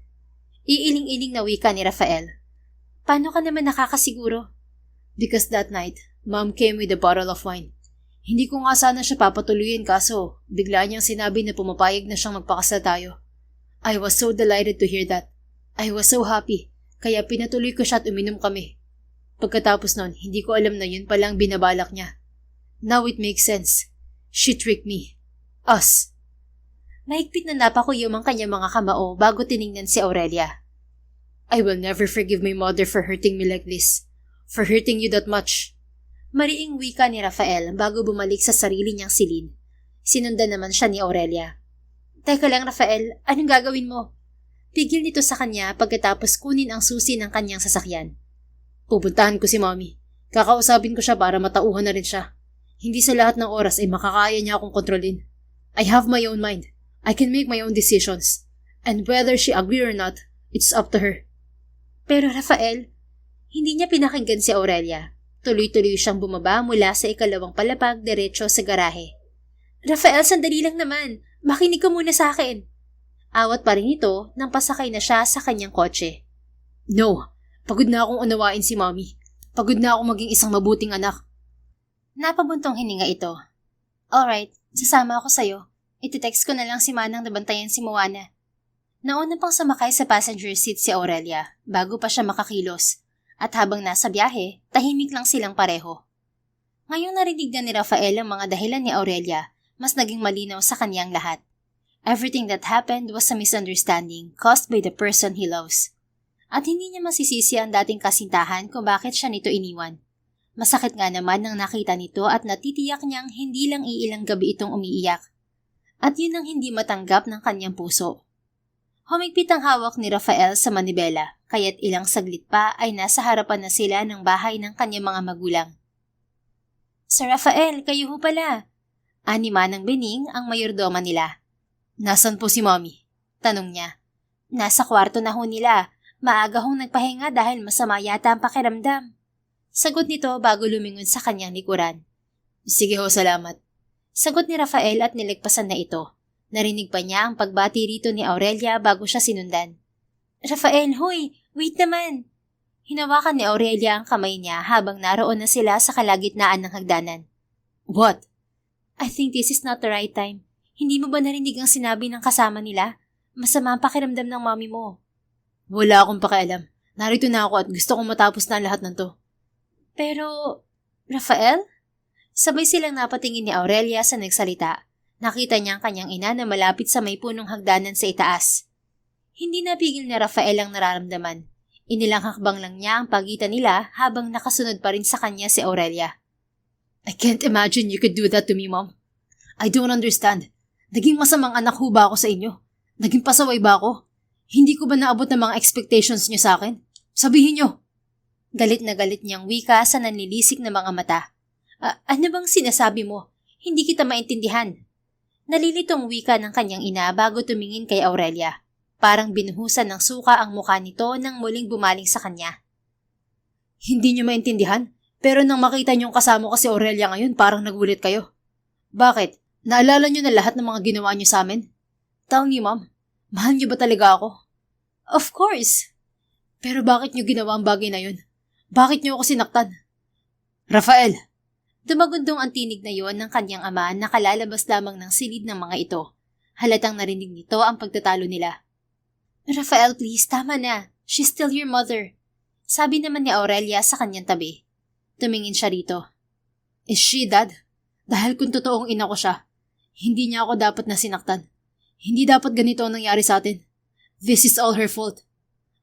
Iiling-iling na wika ni Rafael. Paano ka naman nakakasiguro? Because that night, Mom came with a bottle of wine. Hindi ko nga sana siya papatuluyin kaso bigla niyang sinabi na pumapayag na siyang magpakasal tayo. I was so delighted to hear that. I was so happy, kaya pinatuloy ko siya at uminom kami. Pagkatapos nun, hindi ko alam na yun palang binabalak niya. Now it makes sense. She tricked me. Us. Mahigpit na napakuyom ang kanyang mga kamao bago tiningnan si Aurelia. I will never forgive my mother for hurting me like this. For hurting you that much. Mariing wika ni Rafael bago bumalik sa sarili niyang silid. Sinundan naman siya ni Aurelia. Teka lang Rafael, anong gagawin mo? Pigil nito sa kanya pagkatapos kunin ang susi ng kanyang sasakyan. Pupuntahan ko si Mommy. Kakausapin ko siya para matauhan na rin siya. Hindi sa lahat ng oras ay makakaya niya akong kontrolin. I have my own mind. I can make my own decisions. And whether she agree or not, it's up to her. Pero Rafael, hindi niya pinakinggan si Aurelia. Tuloy-tuloy siyang bumaba mula sa ikalawang palapag diretso sa garahe. Rafael, sandali lang naman. Makinig ka muna sa akin. Awat pa rin ito nang pasakay na siya sa kanyang kotse. No, pagod na akong unawain si Mommy. Pagod na akong maging isang mabuting anak. Napabuntong hininga ito. Alright, sasama ako sa'yo. Iti-text ko na lang si Manang na bantayan si Moana. Nauna pang sumakay sa passenger seat si Aurelia bago pa siya makakilos. At habang nasa biyahe, tahimik lang silang pareho. Ngayong narinig na ni Rafael ang mga dahilan ni Aurelia, mas naging malinaw sa kanyang lahat. Everything that happened was a misunderstanding caused by the person he loves. At hindi niya masisisi ang dating kasintahan kung bakit siya nito iniwan. Masakit nga naman nang nakita nito at natitiyak niyang hindi lang iilang gabi itong umiiyak. At yun ang hindi matanggap ng kanyang puso. Humigpit ang hawak ni Rafael sa manibela, kaya't ilang saglit pa ay nasa harapan na sila ng bahay ng kanyang mga magulang. Sir Rafael, kayo ho pala. Ani Manang Bening ang mayordoma nila. Nasaan po si Mommy? Tanong niya. Nasa kwarto na ho nila. Maaga hong nagpahinga dahil masama yata ang pakiramdam. Sagot nito bago lumingon sa kanyang likuran. Sige ho, salamat. Sagot ni Rafael at niligpasan na ito. Narinig pa niya ang pagbati rito ni Aurelia bago siya sinundan. Rafael, hoy! Wait naman! Hinawakan ni Aurelia ang kamay niya habang naroon na sila sa kalagitnaan ng hagdanan. What? I think this is not the right time. Hindi mo ba narinig ang sinabi ng kasama nila? Masama ang pakiramdam ng mami mo. Wala akong pakialam. Narito na ako at gusto kong matapos na lahat ng to. Pero, Rafael? Sabay silang napatingin ni Aurelia sa nagsalita. Nakita niya ang kanyang ina na malapit sa may punong hagdanan sa itaas. Hindi napigil ni Rafael ang nararamdaman. Inilang hakbang lang niya ang pagitan nila habang nakasunod pa rin sa kanya si Aurelia. I can't imagine you could do that to me, Mom. I don't understand. Naging masamang anak ho ba ako sa inyo? Naging pasaway ba ako? Hindi ko ba naabot ng mga expectations niyo sa akin? Sabihin niyo. Galit na galit niyang wika sa nanlilisik na mga mata. Ano bang sinasabi mo? Hindi kita maintindihan. Nalilitong wika ng kanyang ina bago tumingin kay Aurelia. Parang binuhusan ng suka ang mukha nito nang muling bumaling sa kanya. Hindi niyo maintindihan? Pero nang makita niyong kasama ko si Aurelia ngayon, parang nagulit kayo. Bakit? Naalala niyo na lahat ng mga ginawa niyo sa amin? Tell me, Mom. Mahal niyo ba talaga ako? Of course. Pero bakit niyo ginawa ang bagay na yun? Bakit niyo ako sinaktan? Rafael! Dumagundong ang tinig na yon ng kanyang ama na kalalabas lamang ng silid ng mga ito. Halatang narinig nito ang pagtatalo nila. Rafael, please, tama na. She's still your mother. Sabi naman ni Aurelia sa kanyang tabi. Tumingin siya rito. Is she, Dad? Dahil kung totoong ina ko siya, hindi niya ako dapat na sinaktan. Hindi dapat ganito ang nangyari sa atin. This is all her fault.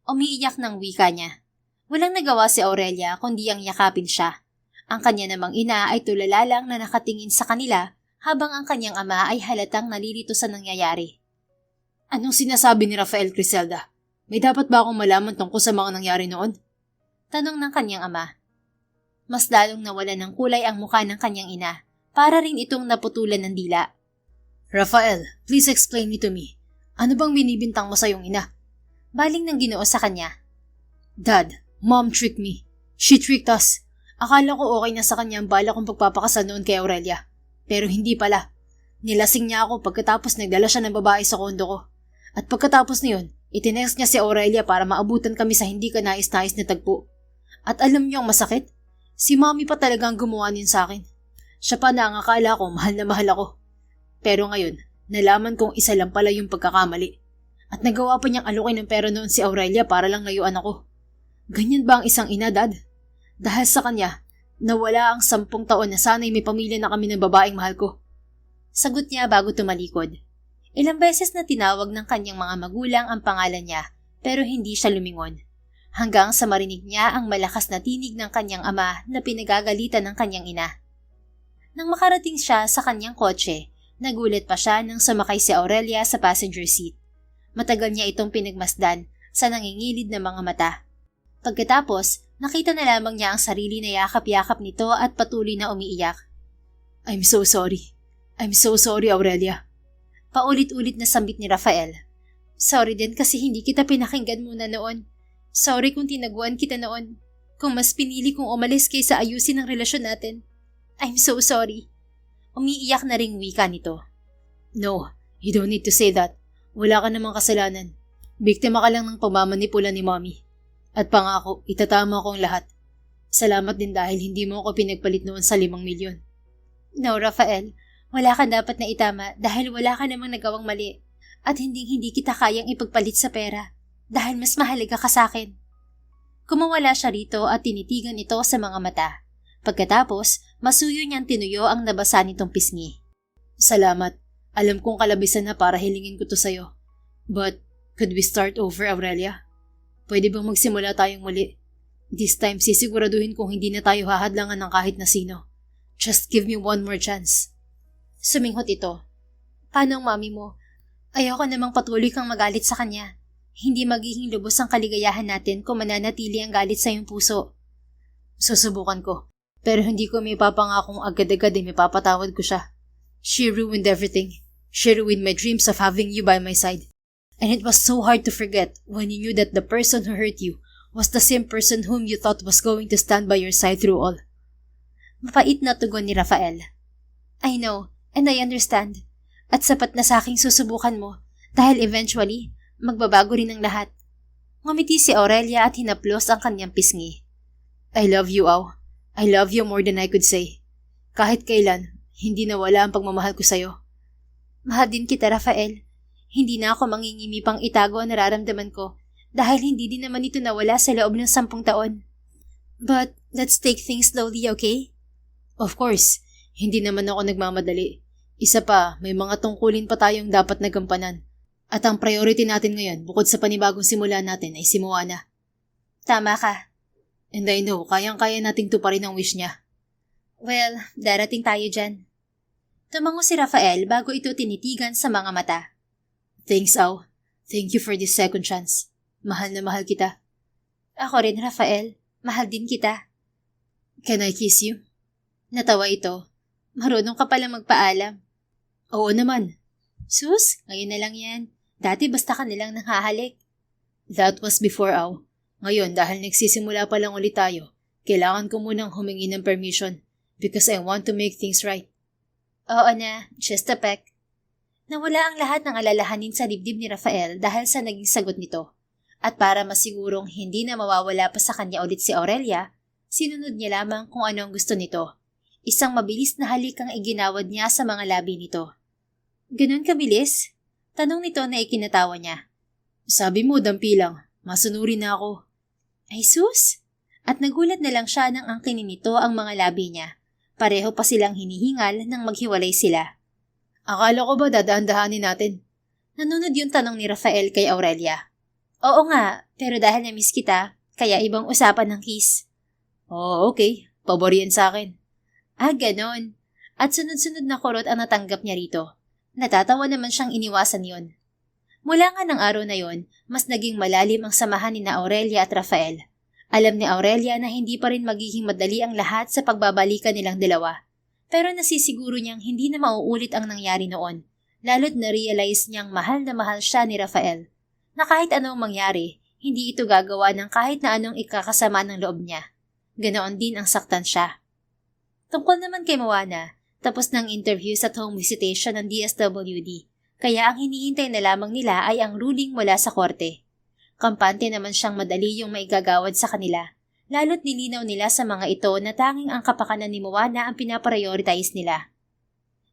Umiiyak ng wika niya. Walang nagawa si Aurelia kundi ang yakapin siya. Ang kanya namang ina ay tulala lang na nakatingin sa kanila habang ang kanyang ama ay halatang nalilito sa nangyayari. Anong sinasabi ni Rafael, Criselda? May dapat ba akong malaman tungkol sa mga nangyari noon? Tanong ng kanyang ama. Mas lalong nawalan ng kulay ang mukha ng kanyang ina para rin itong naputulan ng dila. Rafael, please explain it to me. Ano bang binibintang mo sa iyong ina? Baling ng Ginoo sa kanya. Dad, Mom tricked me. She tricked us. Akala ko okay na sa kanya ang bala kong pagpapakasal noon kay Aurelia. Pero hindi pala. Nilasing niya ako pagkatapos nagdala siya ng babae sa kondo ko. At pagkatapos niyon, itinext niya si Aurelia para maabutan kami sa hindi kanais-nais na tagpo. At alam niyo ang masakit? Si Mommy pa talagang gumawa niyan sa akin. Siya pa na ang akala ko mahal na mahal ako. Pero ngayon, nalaman kong isa lang pala yung pagkakamali. At nagawa pa niyang alukin ng pera noon si Aurelia para lang layuan ako. Ganyan ba ang isang ina, Dad? Dahil sa kanya, nawala ang 10 taon na sana'y may pamilya na kami ng babaeng mahal ko. Sagot niya bago tumalikod. Ilang beses na tinawag ng kanyang mga magulang ang pangalan niya pero hindi siya lumingon. Hanggang sa marinig niya ang malakas na tinig ng kanyang ama na pinagagalitan ng kanyang ina. Nang makarating siya sa kanyang kotse, nagulat pa siya nang sumakay si Aurelia sa passenger seat. Matagal niya itong pinagmasdan sa nangingilid na mga mata. Pagkatapos, nakita na lamang niya ang sarili na yakap-yakap nito at patuloy na umiiyak. I'm so sorry. I'm so sorry, Aurelia. Paulit-ulit na sambit ni Rafael. Sorry din kasi hindi kita pinakinggan muna noon. Sorry kung tinaguan kita noon. Kung mas pinili kong umalis kaysa ayusin ang relasyon natin. I'm so sorry. Umiiyak na ring wika nito. No, you don't need to say that. Wala ka namang kasalanan. Biktima ka lang ng pagmamanipula ni Mommy. At pangako, itatama ko ang lahat. Salamat din dahil hindi mo ako pinagpalit noon sa 5 milyon. No, Rafael. Wala ka dapat na itama dahil wala ka namang nagawang mali. At hindi kita kayang ipagpalit sa pera dahil mas mahalaga ka sa akin. Kumawala siya rito at tinitigan ito sa mga mata. Pagkatapos, masuyo niyang tinuyo ang nabasa nitong pisngi. Salamat. Alam kong kalabisan na para hilingin ko to sa'yo. But, could we start over, Aurelia? Pwede bang magsimula tayong muli? This time, sisiguraduhin kong hindi na tayo hahadlangan ng kahit na sino. Just give me one more chance. Suminghot ito. Paano ang mami mo? Ayoko namang patuloy kang magalit sa kanya. Hindi magiging lubos ang kaligayahan natin kung mananatili ang galit sa iyong puso. Susubukan ko. Pero hindi ko may papangakong agad-agad may papatawad ko siya. She ruined everything. She ruined my dreams of having you by my side. And it was so hard to forget when you knew that the person who hurt you was the same person whom you thought was going to stand by your side through all. Mapait na tugon ni Rafael. I know, and I understand. At sapat na sa aking susubukan mo dahil eventually, magbabago rin ang lahat. Ngumiti si Aurelia at hinaplos ang kanyang pisngi. I love you, Au. I love you more than I could say. Kahit kailan, hindi nawala ang pagmamahal ko sa'yo. Mahal din kita, Rafael. Hindi na ako mangingimi pang itago ang nararamdaman ko dahil hindi din naman ito nawala sa loob ng 10 taon. But let's take things slowly, okay? Of course, hindi naman ako nagmamadali. Isa pa, may mga tungkulin pa tayong dapat nagampanan. At ang priority natin ngayon bukod sa panibagong simula natin ay si Moana. Tama ka. And I know, kayang-kaya nating tuparin ang wish niya. Well, darating tayo dyan. Tumango si Rafael bago ito tinitigan sa mga mata. Thanks, Au. Thank you for this second chance. Mahal na mahal kita. Ako rin, Rafael. Mahal din kita. Can I kiss you? Natawa ito. Marunong ka palang magpaalam. Oo naman. Sus, ngayon na lang yan. Dati basta ka nilang nanghahalik. That was before, Au. Ngayon, dahil nagsisimula pa lang ulit tayo, kailangan ko munang humingi ng permission because I want to make things right. Oo na, just a peck. Nawala ang lahat ng alalahanin sa dibdib ni Rafael dahil sa naging sagot nito. At para masigurong hindi na mawawala pa sa kanya ulit si Aurelia, sinunod niya lamang kung ano ang gusto nito. Isang mabilis na halik ang iginawad niya sa mga labi nito. Ganun kabilis? Tanong nito na ikinatawa niya. Sabi mo, dampi lang. Masunurin na ako. Ay sus! At nagulat na lang siya nang angkinin nito ang mga labi niya. Pareho pa silang hinihingal nang maghiwalay sila. Akala ko ba dadaan-dahanin natin? Nanunod yung tanong ni Rafael kay Aurelia. Oo nga, pero dahil na-miss kita, kaya ibang usapan ng kiss. Oh, okay. Pabor yan sa akin. Ah, ganon. At sunod-sunod na kurot ang natanggap niya rito. Natatawa naman siyang iniwasan yon. Mula nga ng araw na yon, mas naging malalim ang samahan ni na Aurelia at Rafael. Alam ni Aurelia na hindi pa rin magiging madali ang lahat sa pagbabalikan nilang dalawa. Pero nasisiguro niyang hindi na mauulit ang nangyari noon, lalo't na-realize niyang mahal na mahal siya ni Rafael. Na kahit anong mangyari, hindi ito gagawa ng kahit na anong ikakasama ng loob niya. Ganoon din ang saktan siya. Tungkol naman kay Moana, tapos ng interview sa home visitation ng DSWD, kaya ang hinihintay na lamang nila ay ang ruling mula sa korte. Kampante naman siyang madali yung maigagawad sa kanila, lalo't nilinaw nila sa mga ito na tanging ang kapakanan ni Moana ang pinaprioritize nila.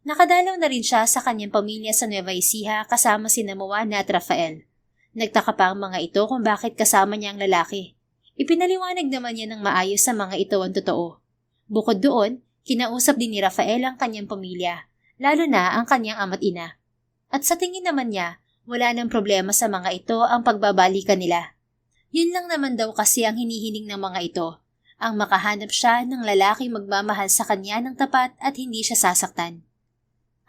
Nakadalaw na rin siya sa kanyang pamilya sa Nueva Ecija kasama sina Moana at Rafael. Nagtaka pa ang mga ito kung bakit kasama niya ang lalaki. Ipinaliwanag naman niya ng maayos sa mga ito ang totoo. Bukod doon, kinausap din ni Rafael ang kanyang pamilya, lalo na ang kanyang ama't ina. At sa tingin naman niya, wala nang problema sa mga ito ang pagbabalikan nila. Yun lang naman daw kasi ang hinihiling ng mga ito, ang makahanap siya ng lalaki magmamahal sa kanya ng tapat at hindi siya sasaktan.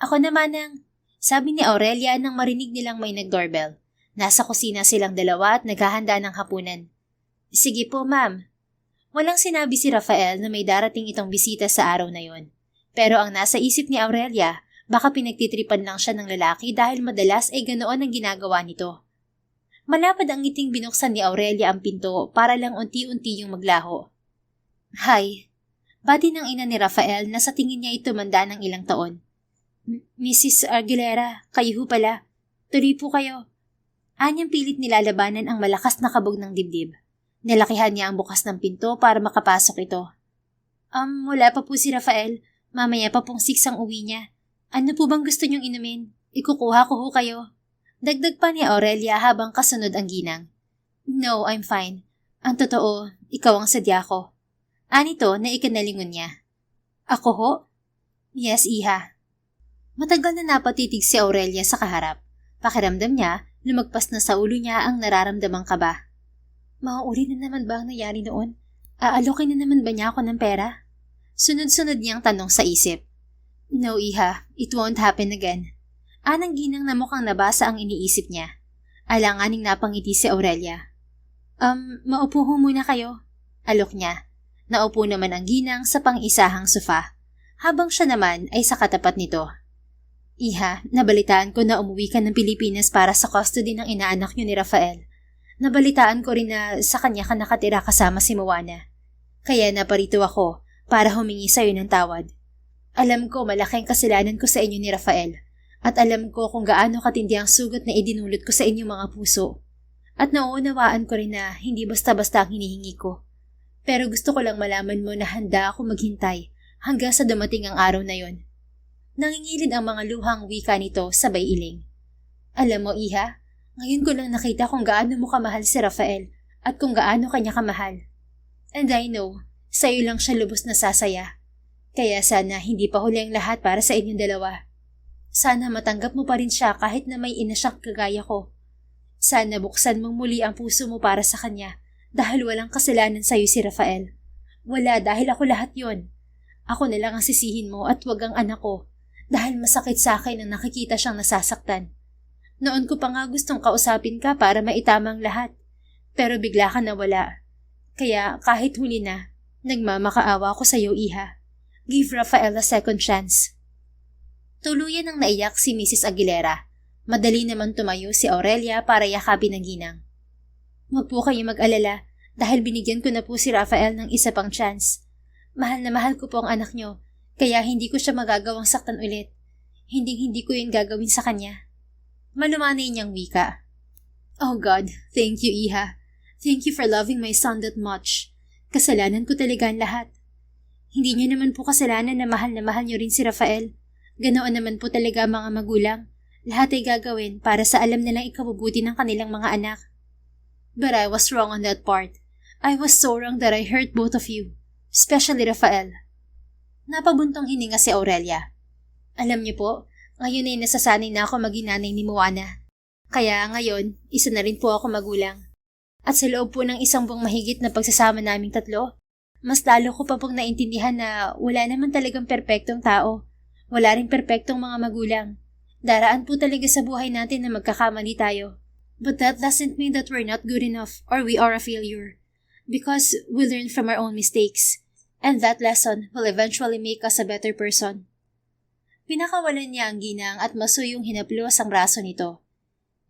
Ako naman sabi ni Aurelia nang marinig nilang may nag-doorbell. Nasa kusina silang dalawa at naghahanda ng hapunan. Sige po, ma'am. Walang sinabi si Rafael na may darating itong bisita sa araw na yon. Pero ang nasa isip ni Aurelia, baka pinagtitripan lang siya ng lalaki dahil madalas ay ganoon ang ginagawa nito. Malapad ang ngiting binuksan ni Aurelia ang pinto para lang unti-unti yung maglaho. Hi. Bati ng ina ni Rafael na sa tingin niya ito manda ng ilang taon. Mrs. Aguilera, kayo ho pala. Tuloy po kayo. Anyang pilit nilalabanan ang malakas na kabog ng dibdib. Nilakihan niya ang bukas ng pinto para makapasok ito. Wala pa po si Rafael. Mamaya pa pong 6 ang uwi niya. Ano po bang gusto niyong inumin? Ikukuha ko ho kayo. Dagdag pa ni Aurelia habang kasunod ang ginang. No, I'm fine. Ang totoo, ikaw ang sadya ko. Anito na ikanalingon niya. Ako ho? Yes, iha. Matagal na napatitig si Aurelia sa kaharap. Pakiramdam niya, lumagpas na sa ulo niya ang nararamdamang kaba. Mauuli na naman ba ang nangyari noon? Aalokin na naman ba niya ako ng pera? Sunod-sunod niyang tanong sa isip. No, iha. It won't happen again. Anang ginang na mukhang nabasa ang iniisip niya. Alanganing napangiti si Aurelia. Maupo ho muna kayo. Alok niya. Naupo naman ang ginang sa pang-isahang sofa, habang siya naman ay sa katapat nito. Iha, nabalitaan ko na umuwi ka ng Pilipinas para sa custody ng inaanak niyo ni Rafael. Nabalitaan ko rin na sa kanya ka nakatira kasama si Moana. Kaya naparito ako para humingi sa'yo ng tawad. Alam ko malaking kasalanan ko sa inyo ni Rafael at alam ko kung gaano katindi ang sugat na idinulot ko sa inyong mga puso. At nauunawaan ko rin na hindi basta-basta ang hinihingi ko. Pero gusto ko lang malaman mo na handa ako maghintay hanggang sa dumating ang araw na yon. Nangingilid ang mga luhang wika nito sabay iling. Alam mo, iha, ngayon ko lang nakita kung gaano mo kamahal si Rafael at kung gaano kanya kamahal. And I know, sa'yo lang siya lubos na sasaya. Kaya sana hindi pa huli ang lahat para sa inyong dalawa. Sana matanggap mo pa rin siya kahit na may ina siyang kagaya ko. Sana buksan mong muli ang puso mo para sa kanya Dahil walang kasalanan sa'yo si Rafael. Wala, dahil ako lahat yon. Ako na lang ang sisihin mo at wag ang anak ko. Dahil masakit sa akin ang nakikita siyang nasasaktan. Noon ko pa nga gustong kausapin ka para maitama ang lahat. Pero bigla ka nawala. Kaya kahit huli na, nagmamakaawa ko sa'yo, Iha. Give Rafael a second chance. Tuluyan ang naiyak si Mrs. Aguilera. Madali naman tumayo si Aurelia para yakapin ang ginang. Huwag po kayo mag-alala dahil binigyan ko na po si Rafael ng isa pang chance. Mahal na mahal ko po ang anak nyo, kaya hindi ko siya magagawang saktan ulit. Hindi ko yun gagawin sa kanya. Malumanay niyang wika. Oh God, thank you, Iha. Thank you for loving my son that much. Kasalanan ko talaga ang lahat. Hindi niyo naman po kasalanan na mahal niyo rin si Rafael. Ganoon naman po talaga mga magulang. Lahat ay gagawin para sa alam nilang ikabubuti ng kanilang mga anak. But I was wrong on that part. I was so wrong that I hurt both of you. Especially Rafael. Napabuntong hininga si Aurelia. Alam niyo po, ngayon ay nasasanay na ako maging nanay ni Moana. Kaya ngayon, isa na rin po ako magulang. At sa loob po ng isang buwang mahigit na pagsasama naming tatlo, mas lalo ko pa pong naintindihan na wala naman talagang perpektong tao. Wala rin perpektong mga magulang. Daraan po talaga sa buhay natin na magkakamali tayo. But that doesn't mean that we're not good enough or we are a failure. Because we learn from our own mistakes. And that lesson will eventually make us a better person. Pinakawalan niya ang ginang at masuyong hinaplos ang braso nito.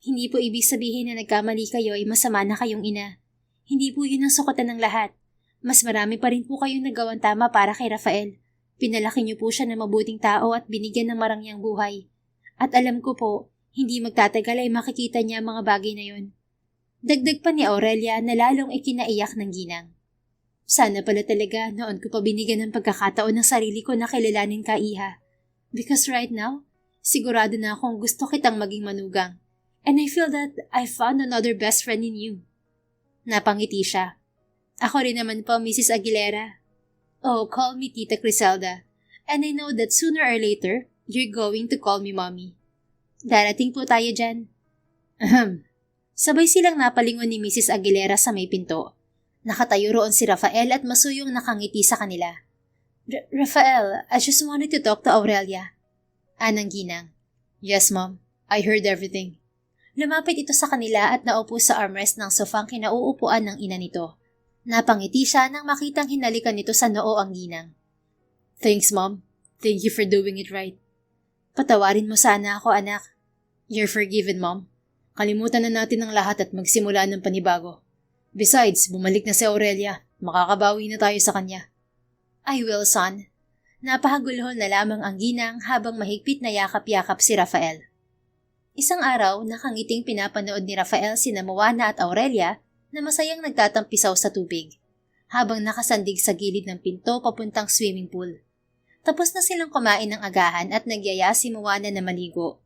Hindi po ibig sabihin na nagkamali kayo ay masama na kayong ina. Hindi po yun ang sukatan ng lahat. Mas marami pa rin po kayong nagawang tama para kay Rafael. Pinalaki niyo po siya na mabuting tao at binigyan ng marangyang buhay. At alam ko po, hindi magtatagal ay makikita niya ang mga bagay na yun. Dagdag pa ni Aurelia na lalong ikinaiyak ng ginang. Sana pala talaga noon ko pa binigyan ng pagkakataon ng sarili ko na kilalanin ka, Iha. Because right now, sigurado na akong gusto kitang maging manugang. And I feel that I found another best friend in you. Napangiti siya. Ako rin naman po, Mrs. Aguilera. Oh, call me Tita Criselda. And I know that sooner or later, you're going to call me Mommy. Darating po tayo dyan. Ahem. Sabay silang napalingon ni Mrs. Aguilera sa may pinto. Nakatayo roon si Rafael at masuyong nakangiti sa kanila. Rafael, I just wanted to talk to Aurelia. Anang ginang. Yes, Mom. I heard everything. Lumapit ito sa kanila at naupo sa armrest ng sofang kinauupuan ng ina nito. Napangiti siya nang makitang hinalikan nito sa noo ang ginang. Thanks, Mom. Thank you for doing it right. Patawarin mo sana ako, anak. You're forgiven, Mom. Kalimutan na natin ang lahat at magsimula ng panibago. Besides, bumalik na si Aurelia. Makakabawi na tayo sa kanya. I will, son. Napahagulhol na lamang ang ginang habang mahigpit na yakap-yakap si Rafael. Isang araw, nakangiting pinapanood ni Rafael sina Moana at Aurelia na masayang nagtatampisaw sa tubig, habang nakasandig sa gilid ng pinto papuntang swimming pool. Tapos na silang kumain ng agahan at nagyaya si Moana na maligo.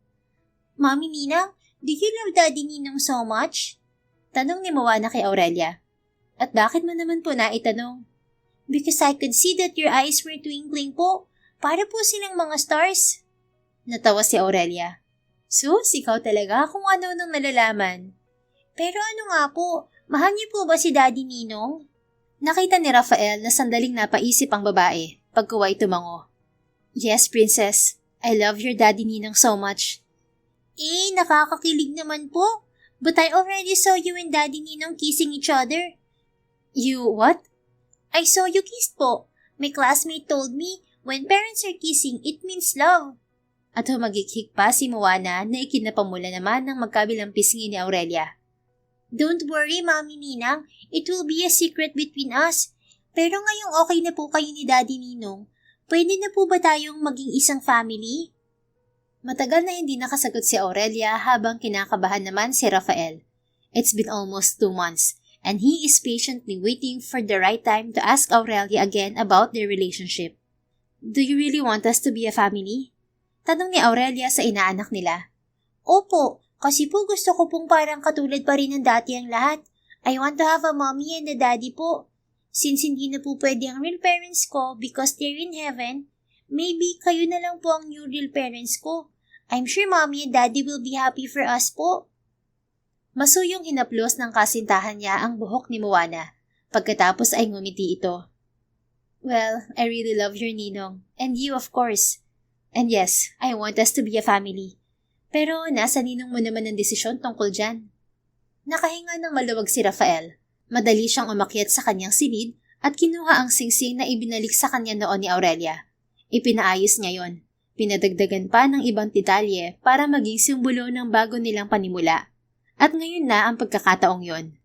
Mommy Ninang, do you love Daddy Ninong so much? Tanong ni Moana kay Aurelia. At bakit mo naman po naitanong? Because I could see that your eyes were twinkling po. Para po silang mga stars. Natawa si Aurelia. Sus, ikaw talaga kung ano nang nalalaman. Pero ano nga po, mahal niyo po ba si Daddy Ninong? Nakita ni Rafael na sandaling napaisip ang babae, pagkuway tumango. Yes, Princess. I love your Daddy Ninong so much. Nakakakilig naman po. But I already saw you and Daddy Ninong kissing each other. You what? I saw you kissed po. My classmate told me, when parents are kissing, it means love. At humagikhik pa si Moana na ikinapamula naman ng magkabilang pisngi ni Aurelia. Don't worry, Mami Ninang. It will be a secret between us. Pero ngayong okay na po kayo ni Daddy Ninong, pwede na po ba tayong maging isang family? Matagal na hindi nakasagot si Aurelia habang kinakabahan naman si Rafael. It's been almost 2 months and he is patiently waiting for the right time to ask Aurelia again about their relationship. Do you really want us to be a family? Tanong ni Aurelia sa inaanak nila. Opo, kasi po gusto ko pong parang katulad pa rin ng dati ang lahat. I want to have a mommy and a daddy po. Since hindi na po pwede ang real parents ko because they're in heaven, maybe kayo na lang po ang new real parents ko. I'm sure mommy and daddy will be happy for us po. Masuyong hinaplos ng kasintahan niya ang buhok ni Moana. Pagkatapos ay ngumiti ito. Well, I really love your ninong. And you, of course. And yes, I want us to be a family. Pero nasa ninong mo naman ang desisyon tungkol dyan. Nakahinga ng maluwag si Rafael. Madali siyang umakyat sa kanyang silid at kinuha ang singsing na ibinalik sa kanya noon ni Aurelia. Ipinaayos niya yon. Pinadagdagan pa ng ibang detalye para maging simbolo ng bago nilang panimula. At ngayon na ang pagkakataong yon.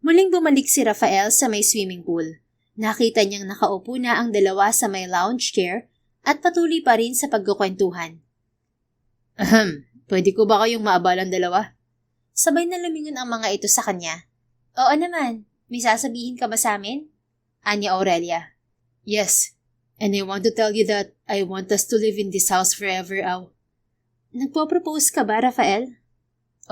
Muling bumalik si Rafael sa may swimming pool. Nakita niyang nakaupo na ang dalawa sa may lounge chair at patuloy pa rin sa pagkukwentuhan. Pwede ko ba kayong maabalang dalawa? Sabay na lumingon ang mga ito sa kanya. Oo naman, may sasabihin ka ba sa amin? Ani Aurelia. Yes, and I want to tell you that I want us to live in this house forever, Aw. Nagpo-propose ka ba, Rafael?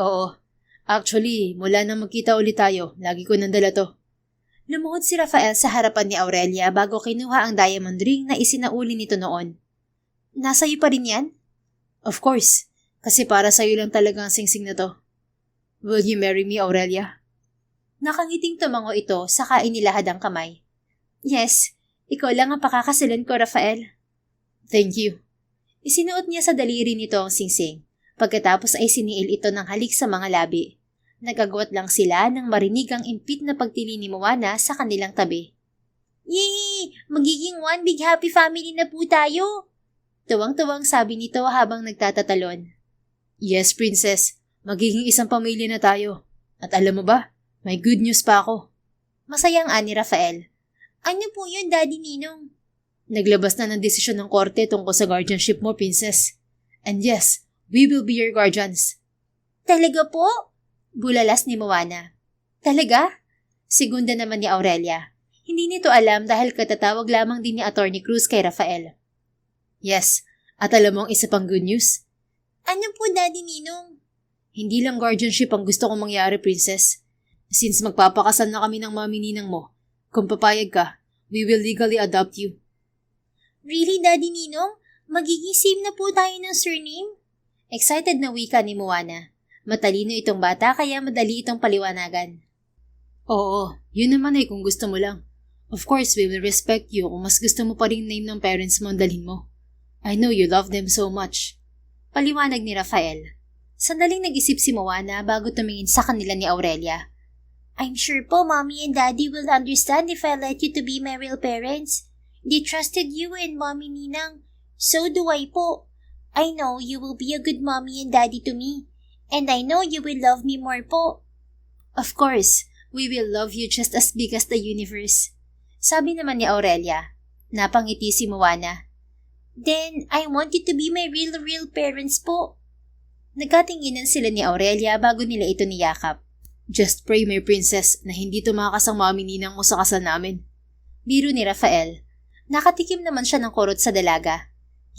Oo. Actually, mula nang magkita ulit tayo, lagi ko nandala to. Lumuhod si Rafael sa harapan ni Aurelia bago kinuha ang diamond ring na isinauli nito noon. Nasa iyo pa rin yan? Of course, kasi para sa iyo lang talaga ang singsing na to. Will you marry me, Aurelia? Nakangiting tumango ito saka inilahad ang kamay. Yes, ikaw lang ang pakakasalan ko, Rafael. Thank you. Isinuot niya sa daliri nito ang singsing. Pagkatapos ay siniil ito ng halik sa mga labi. Nagagawat lang sila nang marinig ang impit na pagtili ni Moana sa kanilang tabi. Yay! Magiging one big happy family na po tayo! Tuwang-tuwang sabi nito habang nagtatatalon. Yes, Princess. Magiging isang pamilya na tayo. At alam mo ba, may good news pa ako. Masayang ani Rafael. Ano po yun, Daddy Ninong? Naglabas na ng desisyon ng korte tungkol sa guardianship mo, Princess. And yes, we will be your guardians. Talaga po? Bulalas ni Moana. Talaga? Segunda naman ni Aurelia. Hindi nito alam dahil katatawag lamang din ni Attorney Cruz kay Rafael. Yes, at alam mo ang isa pang good news? Ano po, Daddy Ninong? Hindi lang guardianship ang gusto kong mangyari, Princess. Since magpapakasal na kami ng mami ninang mo, kung papayag ka, we will legally adopt you. Really, Daddy Ninong? Magiging same na po tayo ng surname? Excited na wika ni Moana. Matalino itong bata kaya madali itong paliwanagan. Oo, yun naman ay kung gusto mo lang. Of course, we will respect you kung mas gusto mo pa rin name ng parents mo ang dalhin mo. I know you love them so much. Paliwanag ni Rafael. Sandaling nag-isip si Moana bago tumingin sa kanila ni Aurelia. I'm sure po Mommy and Daddy will understand if I let you to be my real parents. They trusted you and Mommy Ninang. So do I po. I know you will be a good Mommy and Daddy to me. And I know you will love me more po. Of course, we will love you just as big as the universe. Sabi naman ni Aurelia. Napangiti si Moana. Then, I want you to be my real parents po. Nagkatinginan sila ni Aurelia bago nila ito niyakap. Just pray, my princess, na hindi tumakas ang mami ninang mo sa kasal namin. Biro ni Rafael. Nakatikim naman siya ng kurot sa dalaga.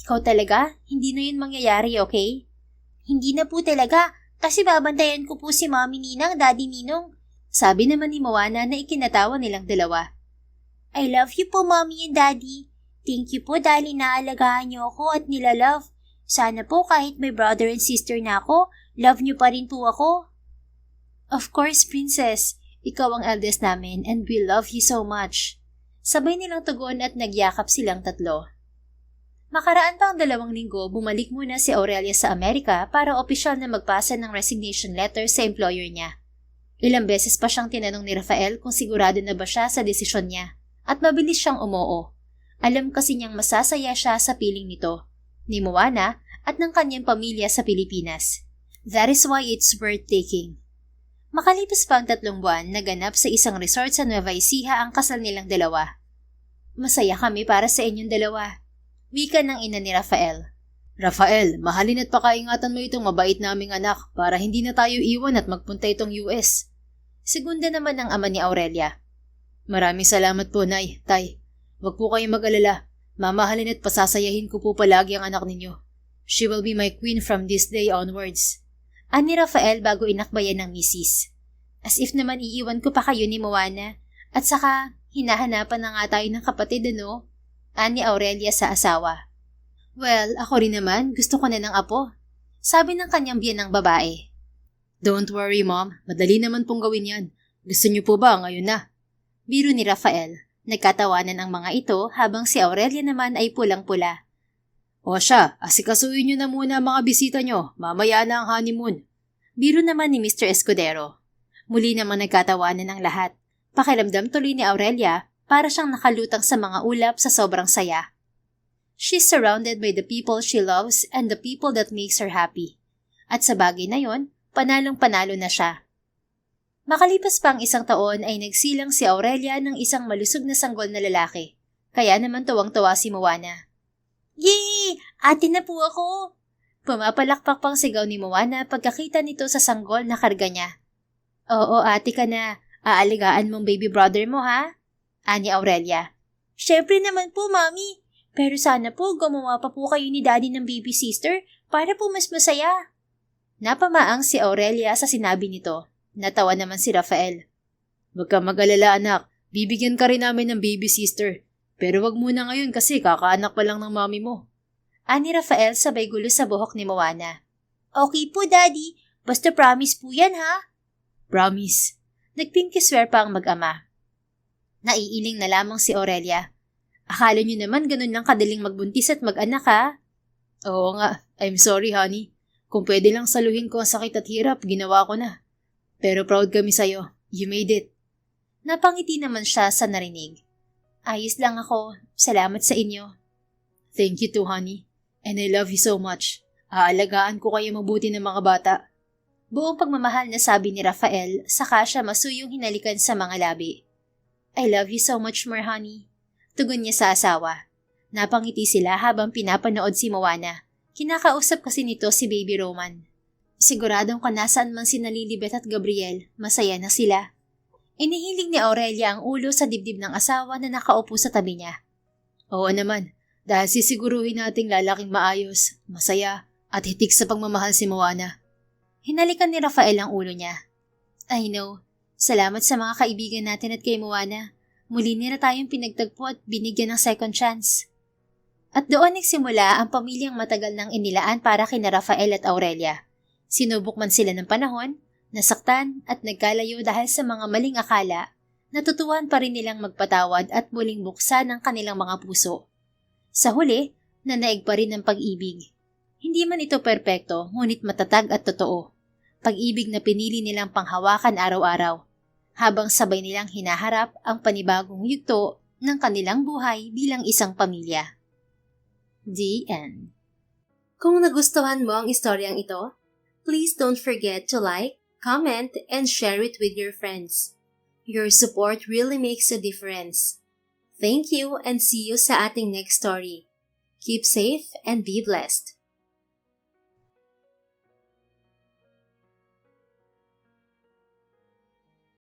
Ikaw talaga? Hindi na yun mangyayari, okay? Hindi na po talaga, kasi babantayan ko po si Mami Ninang, Daddy Ninong. Sabi naman ni Moana na ikinatawa nilang dalawa. I love you po, Mommy and Daddy. Thank you po dahil inaalagaan niyo ako at nilalove. Sana po kahit may brother and sister na ako, love niyo pa rin po ako. Of course, Princess. Ikaw ang eldest namin and we love you so much. Sabay nilang tugon at nagyakap silang tatlo. Makaraan pa ang 2 linggo, bumalik muna si Aurelia sa Amerika para opisyal na magpasa ng resignation letter sa employer niya. Ilang beses pa siyang tinanong ni Rafael kung sigurado na ba siya sa desisyon niya at mabilis siyang umoo. Alam kasi niyang masasaya siya sa piling nito, ni Moana at ng kanyang pamilya sa Pilipinas. That is why it's worth taking. Makalipas pa ang 3 buwan, naganap sa isang resort sa Nueva Ecija ang kasal nilang dalawa. Masaya kami para sa inyong dalawa. Wika ng ina ni Rafael. Rafael, mahalin at pakaingatan mo itong mabait naming anak para hindi na tayo iwan at magpunta itong US. Segunda naman ang ama ni Aurelia. Maraming salamat po, Nay, Tay. Huwag po kayong mag-alala. Mamahalin at pasasayahin ko po palagi ang anak ninyo. She will be my queen from this day onwards. Ani Rafael bago inakbayan ng misis. As if naman iiwan ko pa kayo ni Moana. At saka, hinahanapan na nga tayo ng kapatid, ano? Ani Aurelia sa asawa. Well, ako rin naman, gusto ko na ng apo. Sabi ng kanyang biyanang babae. Don't worry, Mom. Madali naman pong gawin yan. Gusto niyo po ba ngayon na? Biro ni Rafael. Nagkatawanan ang mga ito habang si Aurelia naman ay pulang-pula. O siya, asikasuhin niyo na muna ang mga bisita niyo. Mamaya na ang honeymoon. Biro naman ni Mr. Escudero. Muli namang nagkatawanan ang lahat. Pakiramdam tuloy ni Aurelia para siyang nakalutang sa mga ulap sa sobrang saya. She's surrounded by the people she loves and the people that makes her happy. At sa bagay na yon, panalong-panalo na siya. Makalipas pa ang isang taon ay nagsilang si Aurelia ng isang malusog na sanggol na lalaki. Kaya naman tuwang-tuwa si Moana. Yay! Ate na po ako! Pumapalakpak pang sigaw ni Moana pagkakita nito sa sanggol na karga niya. Oo, ate ka na. Aaligaan mong baby brother mo, ha? Ani Aurelia. Syempre naman po, Mami. Pero sana po gumawa pa po kayo ni Daddy ng baby sister para po mas masaya. Napamaang si Aurelia sa sinabi nito. Natawa naman si Rafael. Huwag kang mag-alala, anak. Bibigyan ka rin namin ng baby sister. Pero wag muna ngayon kasi kakaanak pa lang ng mami mo. Ani Rafael sabay gulo sa buhok ni Moana. Okay po, Daddy. Basta promise po yan, ha? Promise. Nagpinky swear pa ang mag-ama. Naiiling na lamang si Aurelia. Akala niyo naman ganun lang kadaling magbuntis at mag-anak, ha? Oo nga. I'm sorry, honey. Kung pwede lang saluhin ko ang sakit at hirap, ginawa ko na. Pero proud kami sa'yo. You made it. Napangiti naman siya sa narinig. Ayos lang ako. Salamat sa inyo. Thank you too, honey. And I love you so much. Aalagaan ko kayo mabuti ng mga bata. Buong pagmamahal na sabi ni Rafael, saka siya masuyong hinalikan sa mga labi. I love you so much more, honey. Tugon niya sa asawa. Napangiti sila habang pinapanood si Moana. Kinakausap kasi nito si Baby Roman. Siguradong kung nasaan man si Lilibet at Gabriel, masaya na sila. Inihiling ni Aurelia ang ulo sa dibdib ng asawa na nakaupo sa tabi niya. Oo naman, dahil sisiguruhin nating lalaking maayos, masaya, at hitik sa pagmamahal si Moana. Hinalikan ni Rafael ang ulo niya. I know. Salamat sa mga kaibigan natin at kay Moana. Muli nila tayong pinagtagpo at binigyan ng second chance. At doon nagsimula ang pamilyang matagal nang inilaan para kina Rafael at Aurelia. Sinubok man sila ng panahon, nasaktan at nagkalayo dahil sa mga maling akala, natutuwan pa rin nilang magpatawad at muling buksan ang kanilang mga puso. Sa huli, nanaig pa rin ang pag-ibig. Hindi man ito perpekto, ngunit matatag at totoo. Pag-ibig na pinili nilang panghawakan araw-araw, habang sabay nilang hinaharap ang panibagong yugto ng kanilang buhay bilang isang pamilya. The End. Kung nagustuhan mo ang istoryang ito, please don't forget to like, comment, and share it with your friends. Your support really makes a difference. Thank you and see you sa ating next story. Keep safe and be blessed.